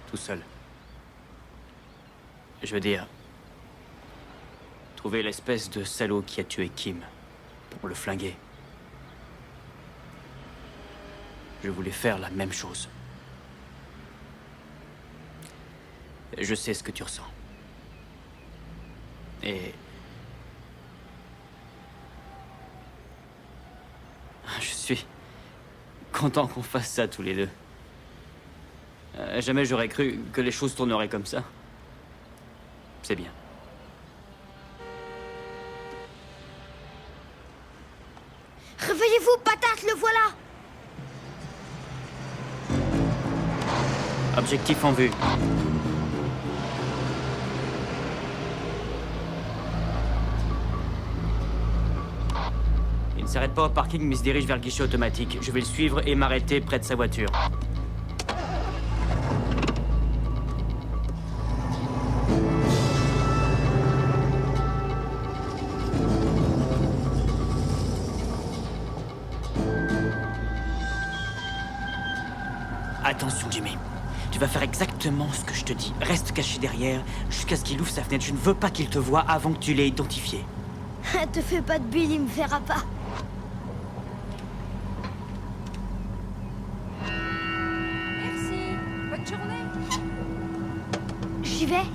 tout seul. Je veux dire, trouver l'espèce de salaud qui a tué Kim pour le flinguer. Je voulais faire la même chose. Je sais ce que tu ressens. Et... je suis content qu'on fasse ça tous les deux. Jamais j'aurais cru que les choses tourneraient comme ça. C'est bien. Réveillez-vous, patate, le voilà! Objectif en vue. Il ne s'arrête pas au parking mais se dirige vers le guichet automatique. Je vais le suivre et m'arrêter près de sa voiture. Attention, Jimmy. Tu vas faire exactement ce que je te dis. Reste caché derrière jusqu'à ce qu'il ouvre sa fenêtre. Je ne veux pas qu'il te voie avant que tu l'aies identifié. Te fais pas de bile, il me verra pas. Merci. Bonne journée. J'y vais.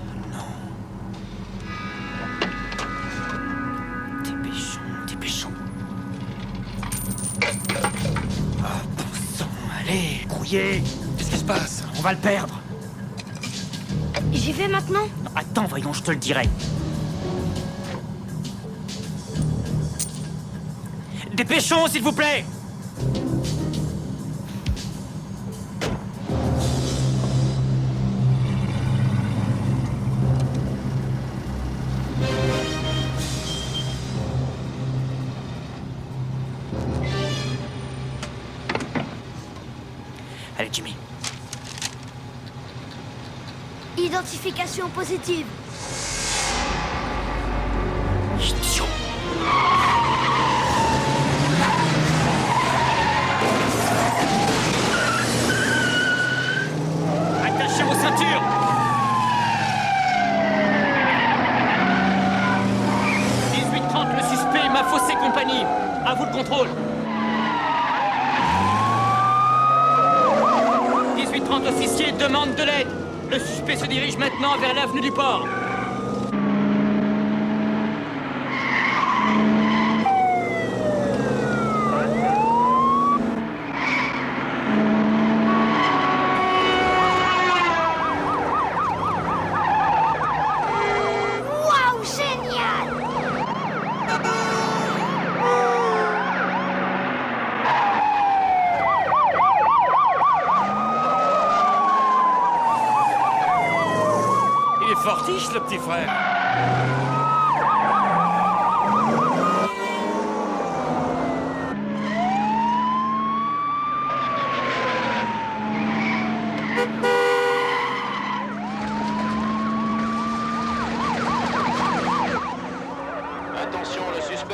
Dépêchons. Ah, bon sang, allez, grouillez. Qu'est-ce qui se passe? On va le perdre. J'y vais maintenant? Non, attends, voyons, je te le dirai. Dépêchons, s'il vous plaît! Allez, Jimmy. Identification positive. Idiot. Attachez vos ceintures. « 18:30, le suspect m'a faussé compagnie. À vous le contrôle. 18:30, officier demande de l'aide. Le suspect se dirige maintenant vers l'avenue du Port. Waouh, génial! Il est fortiche, le petit frère.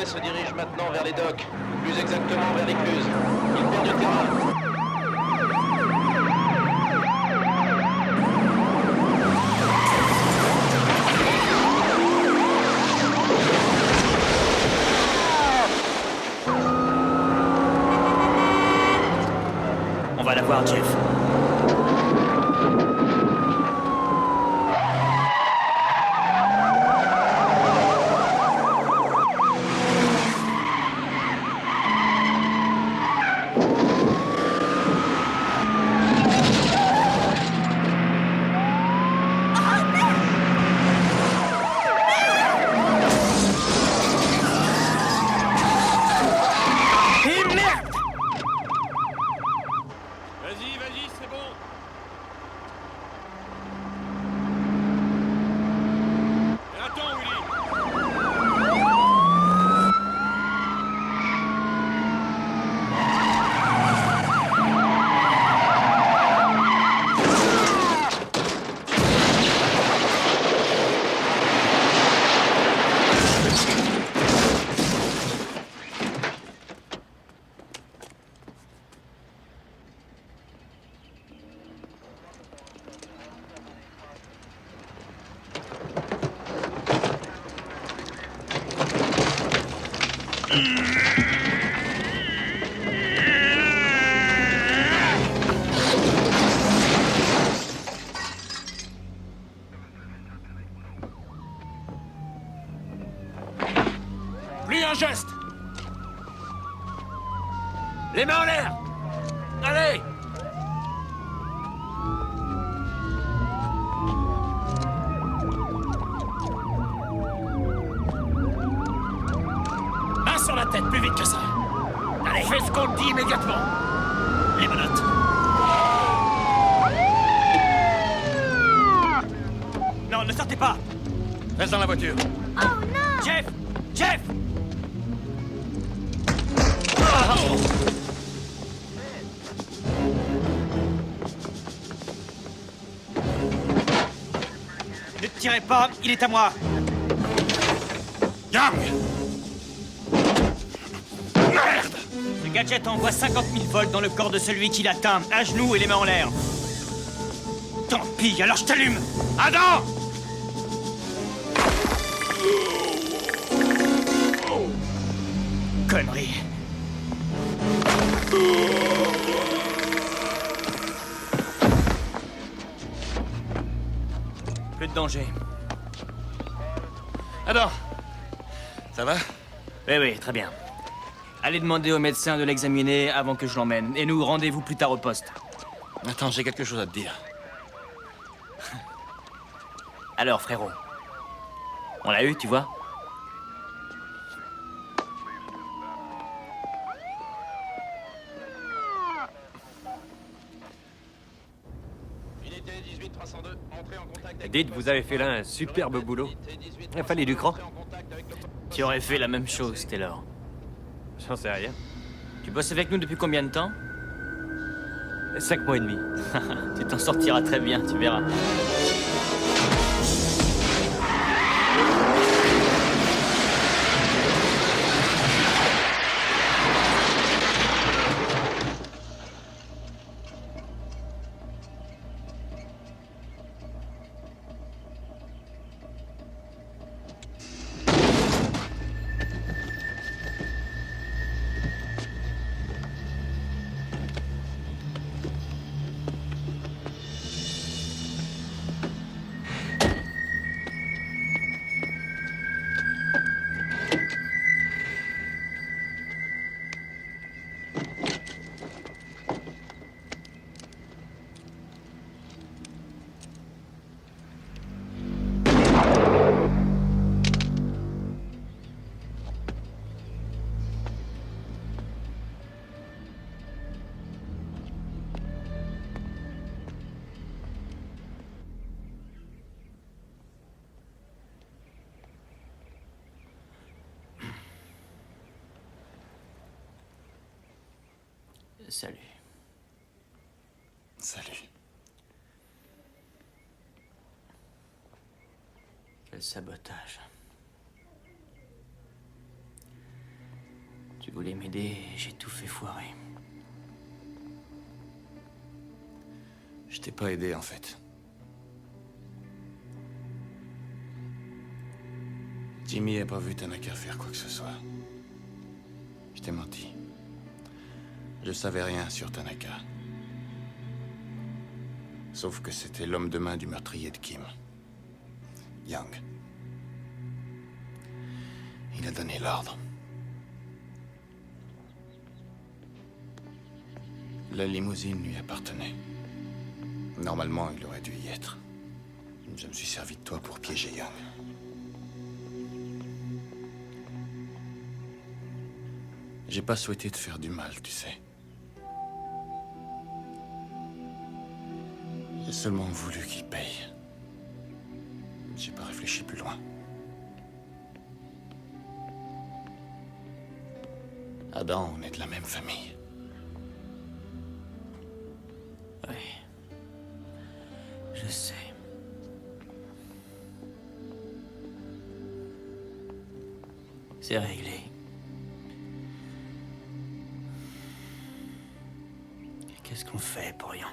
se dirige maintenant vers les docks, plus exactement vers l'écluse. Il perd du terrain. On va la voir, Jeff. Vas-y, c'est bon. Et attends, Willy. Plus un geste. Les mains en l'air. Allez. Main sur la tête, plus vite que ça. Allez, fais ce qu'on te dit immédiatement. Les menottes. Non, ne sortez pas. Reste dans la voiture. Oh non! Jeff! Jeff! Ne tirez pas, il est à moi. Gang! Merde! Ce gadget envoie 50 000 volts dans le corps de celui qui l'atteint, à genoux et les mains en l'air. Tant pis, alors je t'allume. Adam! Connerie. Plus de danger. Adam! Ça va? Oui, très bien. Allez demander au médecin de l'examiner avant que je l'emmène. Et nous, rendez-vous plus tard au poste. Attends, j'ai quelque chose à te dire. Alors, frérot. On l'a eu, tu vois? Dites, vous avez fait là un superbe boulot. Il fallait du cran. Tu aurais fait la même chose, Taylor. J'en sais rien. Tu bosses avec nous depuis combien de temps? 5 mois et demi. Tu t'en sortiras très bien, tu verras. Salut. Salut. Quel sabotage. Tu voulais m'aider et j'ai tout fait foirer. Je t'ai pas aidé, en fait. Jimmy a pas vu Tanaka faire quoi que ce soit. Je t'ai menti. Je savais rien sur Tanaka. Sauf que c'était l'homme de main du meurtrier de Kim. Young. Il a donné l'ordre. La limousine lui appartenait. Normalement, il aurait dû y être. Je me suis servi de toi pour piéger Young. J'ai pas souhaité te faire du mal, tu sais. J'ai seulement voulu qu'il paye. J'ai pas réfléchi plus loin. Adam, on est de la même famille. Oui. Je sais. C'est réglé. Qu'est-ce qu'on fait pour Young?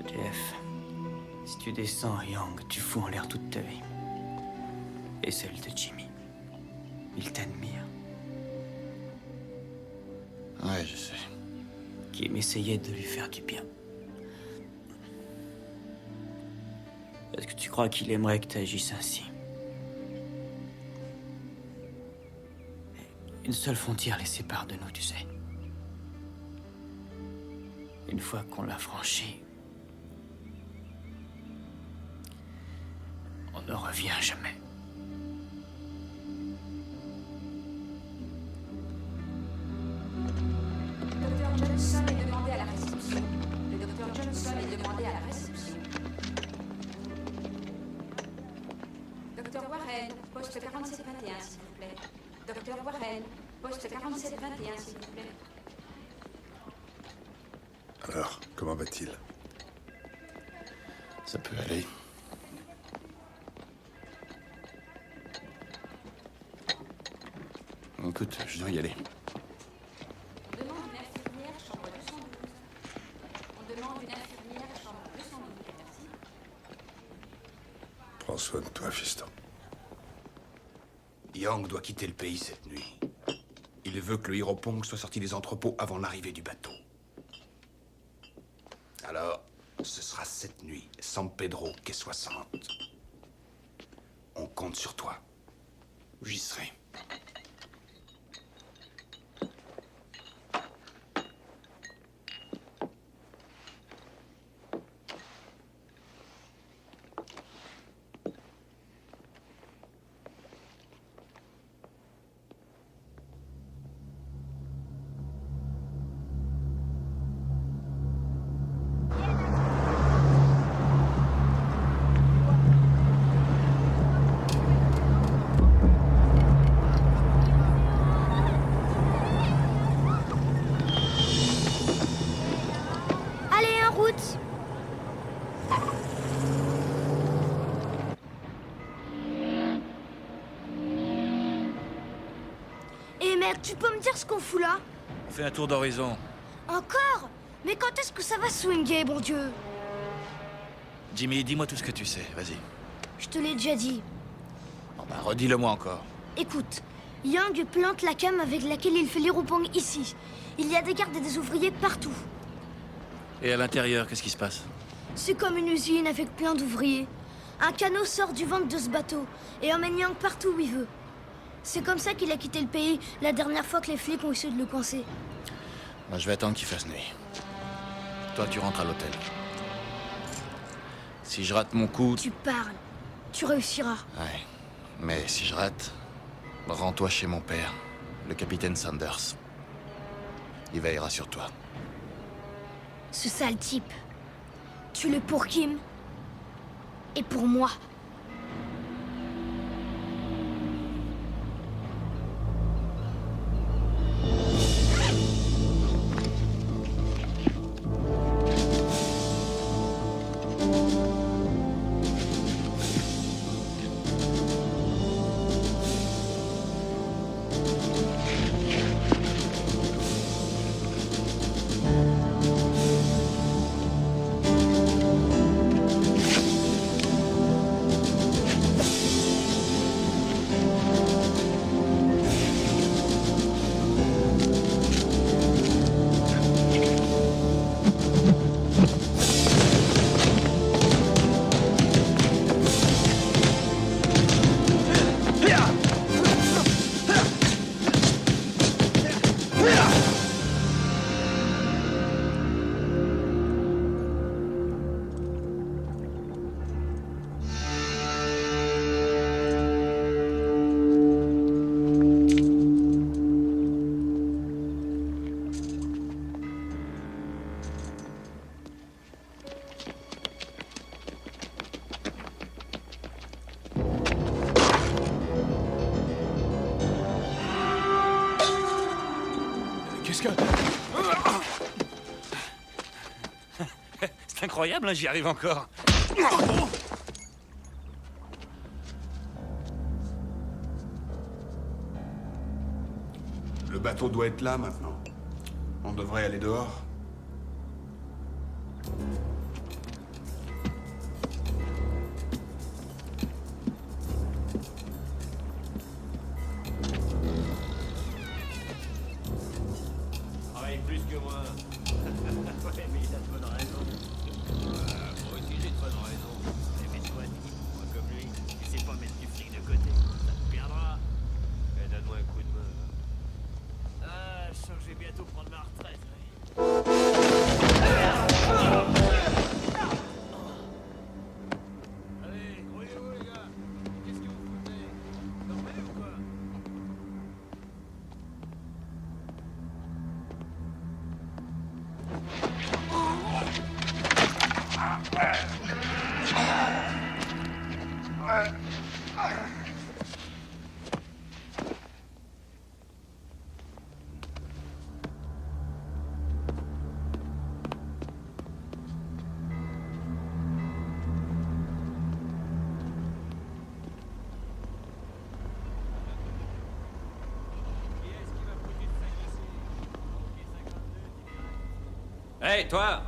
Jeff, si tu descends à Young, tu fous en l'air toute ta vie. Et celle de Jimmy. Il t'admire. Ouais, je sais. Kim essayait de lui faire du bien. Est-ce que tu crois qu'il aimerait que tu agisses ainsi? Une seule frontière les sépare de nous, tu sais. Une fois qu'on l'a franchie, on ne revient jamais. Docteur Johnson est demandé à la réception. Le docteur Johnson est demandé à la réception. Docteur Warren, poste 4721, s'il vous plaît. Docteur Warren, poste 4721, s'il vous plaît. Alors, comment va-t-il? Ça peut aller. Écoute, je dois y aller. On demande une infirmière, chambre 212. On demande une infirmière, chambre 212. Merci. Prends soin de toi, fiston. Young doit quitter le pays cette nuit. Il veut que le Hiropong soit sorti des entrepôts avant l'arrivée du bateau. Alors, ce sera cette nuit, San Pedro, quai 60. On compte sur toi. J'y serai. Allez, en route! Eh mec, tu peux me dire ce qu'on fout là? On fait un tour d'horizon. Encore? Mais quand est-ce que ça va swinguer, bon Dieu? Jimmy, dis-moi tout ce que tu sais, vas-y. Je te l'ai déjà dit. Bon ben, redis-le-moi encore. Écoute, Young plante la cam avec laquelle il fait l'Hiropong ici. Il y a des gardes et des ouvriers partout. Et à l'intérieur, qu'est-ce qui se passe? C'est comme une usine avec plein d'ouvriers. Un canot sort du ventre de ce bateau et emmène Young partout où il veut. C'est comme ça qu'il a quitté le pays la dernière fois que les flics ont essayé de le coincer. Moi, je vais attendre qu'il fasse nuit. Toi, tu rentres à l'hôtel. Si je rate mon coup... Tu parles. Tu réussiras. Ouais. Mais si je rate, rends-toi chez mon père, le capitaine Sanders. Il veillera sur toi. Ce sale type. Tue-le pour Kim. Et pour moi. qu'est-ce que... C'est incroyable, hein, j'y arrive encore. Le bateau doit être là maintenant. On devrait aller dehors. Travaille plus que moi. Ouais, mais il a de bonnes raisons. Moi aussi j'ai de bonnes raisons. Mais toi, moi comme lui, tu sais pas mettre du fric de côté. Ça te perdra. Et donne-moi un coup de main. Ah, je sens que je vais bientôt prendre ma retraite. Allez, grouillez-vous les gars. Qu'est-ce que vous foutez? Dormez ou quoi? Hey, toi!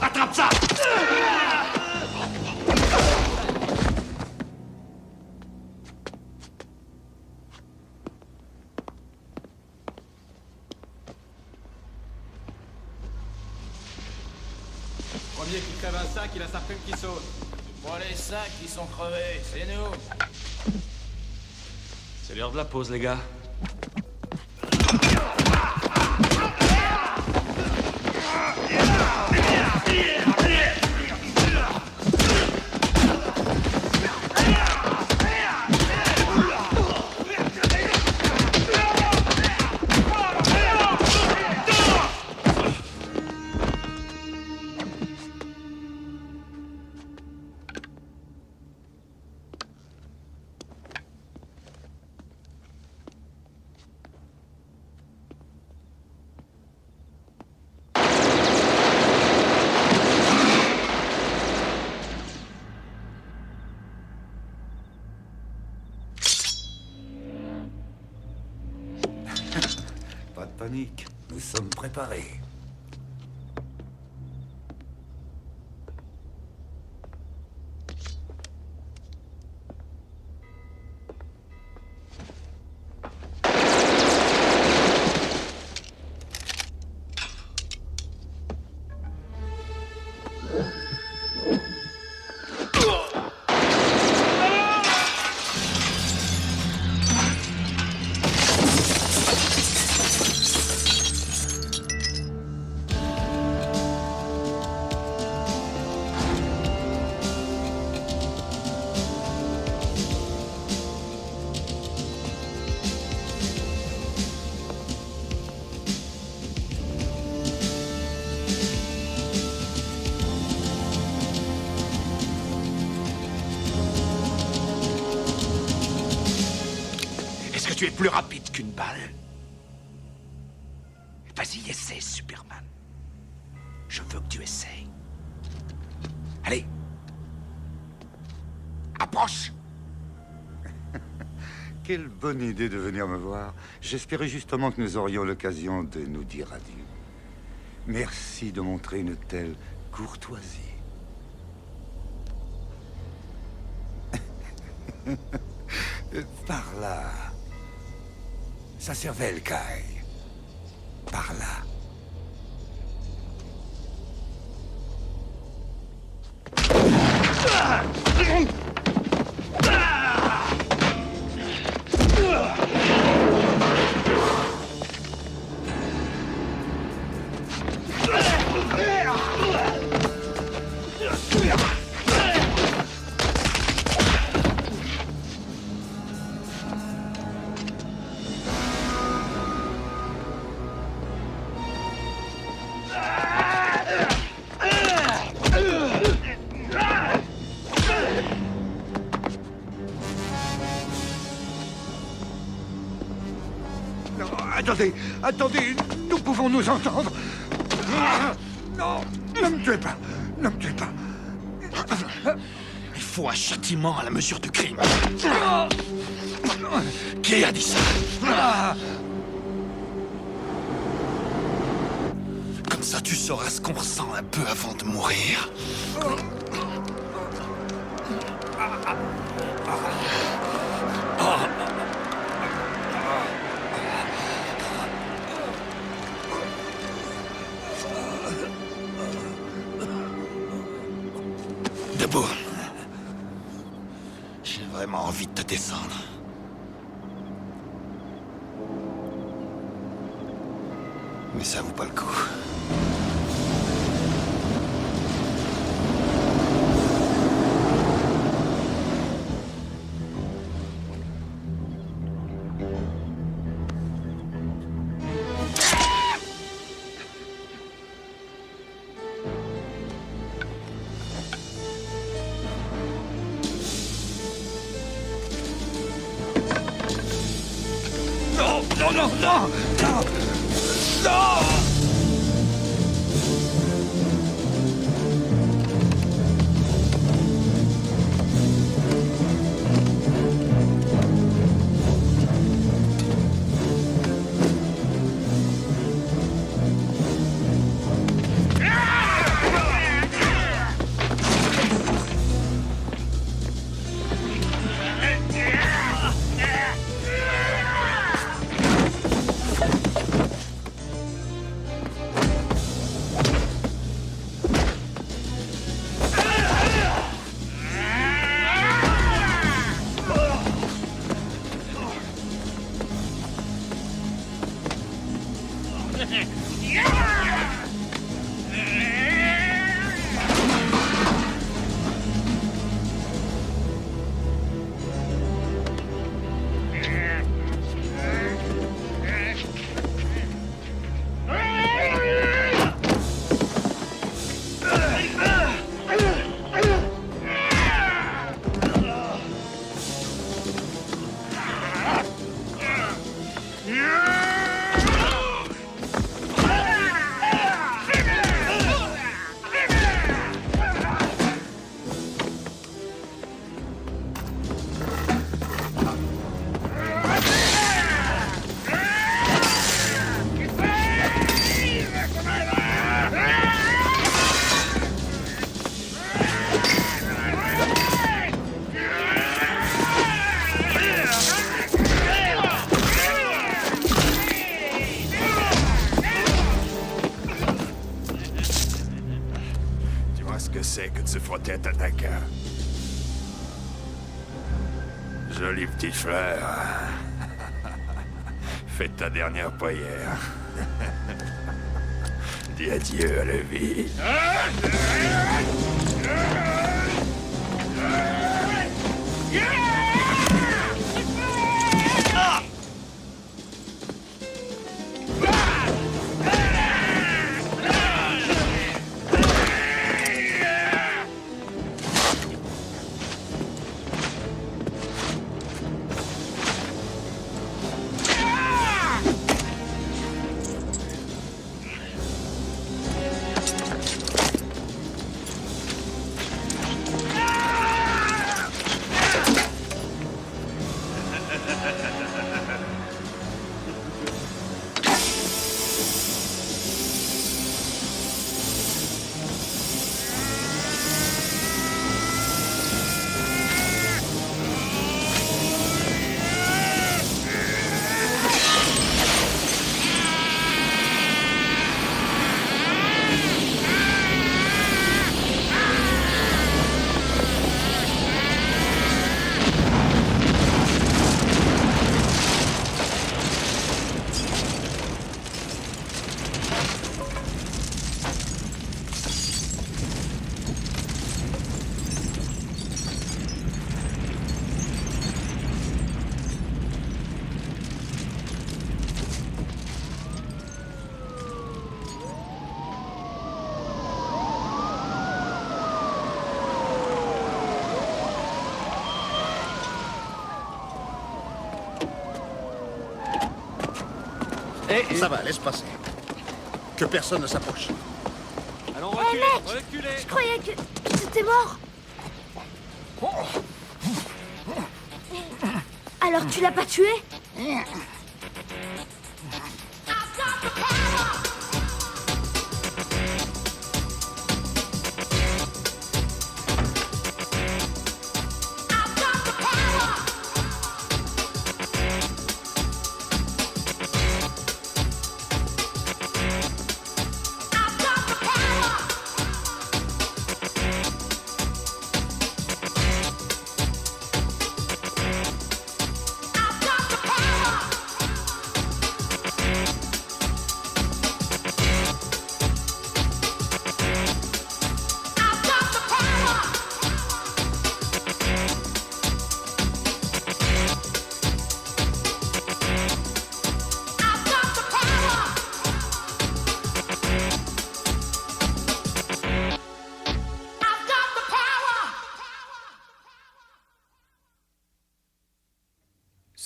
Attrape ça! Premier qui crève un sac, il a sa prime qui saute. Bon, les sacs, ils sont crevés, c'est nous. C'est l'heure de la pause, les gars. Pas de panique, nous sommes préparés. Est-ce que tu es plus rapide qu'une balle? Vas-y, essaie, Superman. Je veux que tu essayes. Allez. Approche. Quelle bonne idée de venir me voir. J'espérais justement que nous aurions l'occasion de nous dire adieu. Merci de montrer une telle courtoisie. Par là. Sa cervelle caille. Par là. Attendez, attendez, nous pouvons nous entendre. Non, ne me tuez pas, ne me tuez pas. Il faut un châtiment à la mesure du crime. Qui a dit ça? Comme ça, tu sauras ce qu'on ressent un peu avant de mourir. Debout. J'ai vraiment envie de te descendre. Mais ça vaut pas le coup. Non, non, non, non, non, non! C'est que de se frotter à Tataka. Jolie petite fleur. Fais ta dernière prière. Dis adieu à la vie. Ça va, laisse passer. Que personne ne s'approche. Allons, Hé mec, je croyais que t'étais mort. Alors tu l'as pas tué?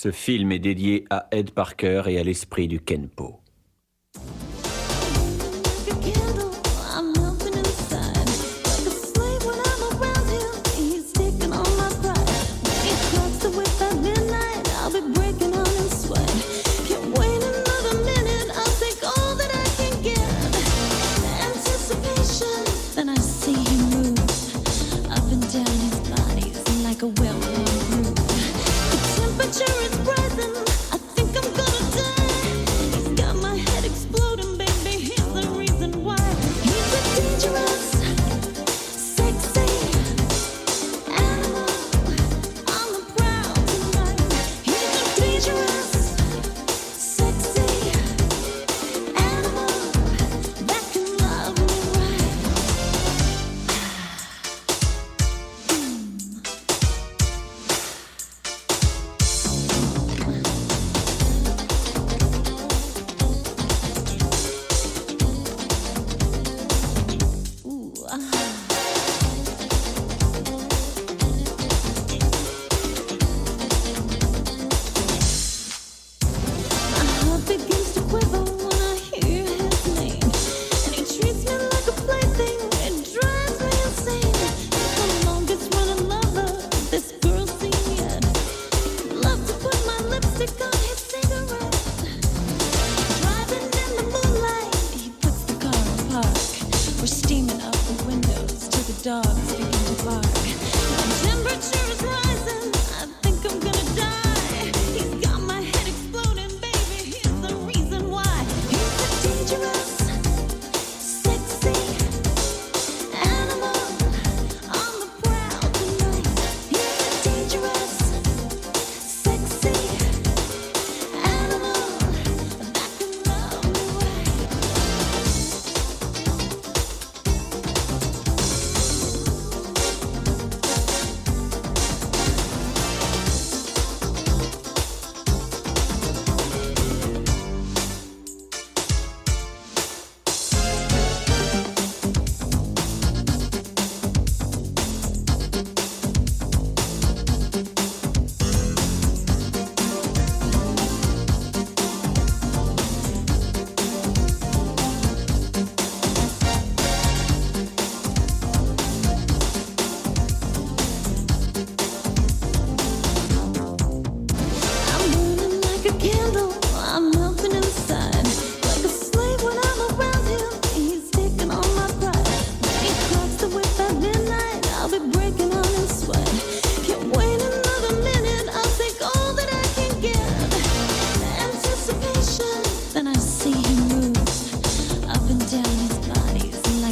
Ce film est dédié à Ed Parker et à l'esprit du Kenpo.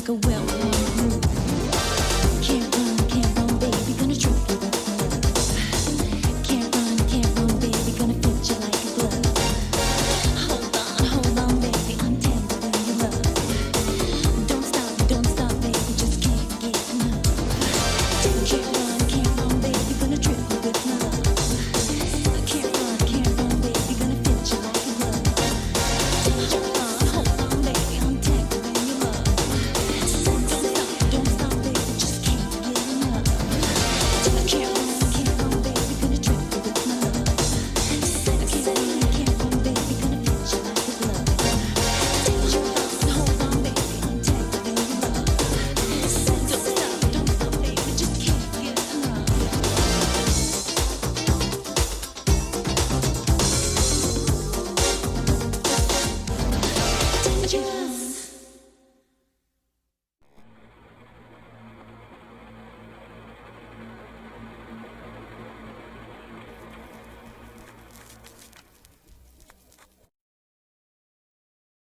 like a well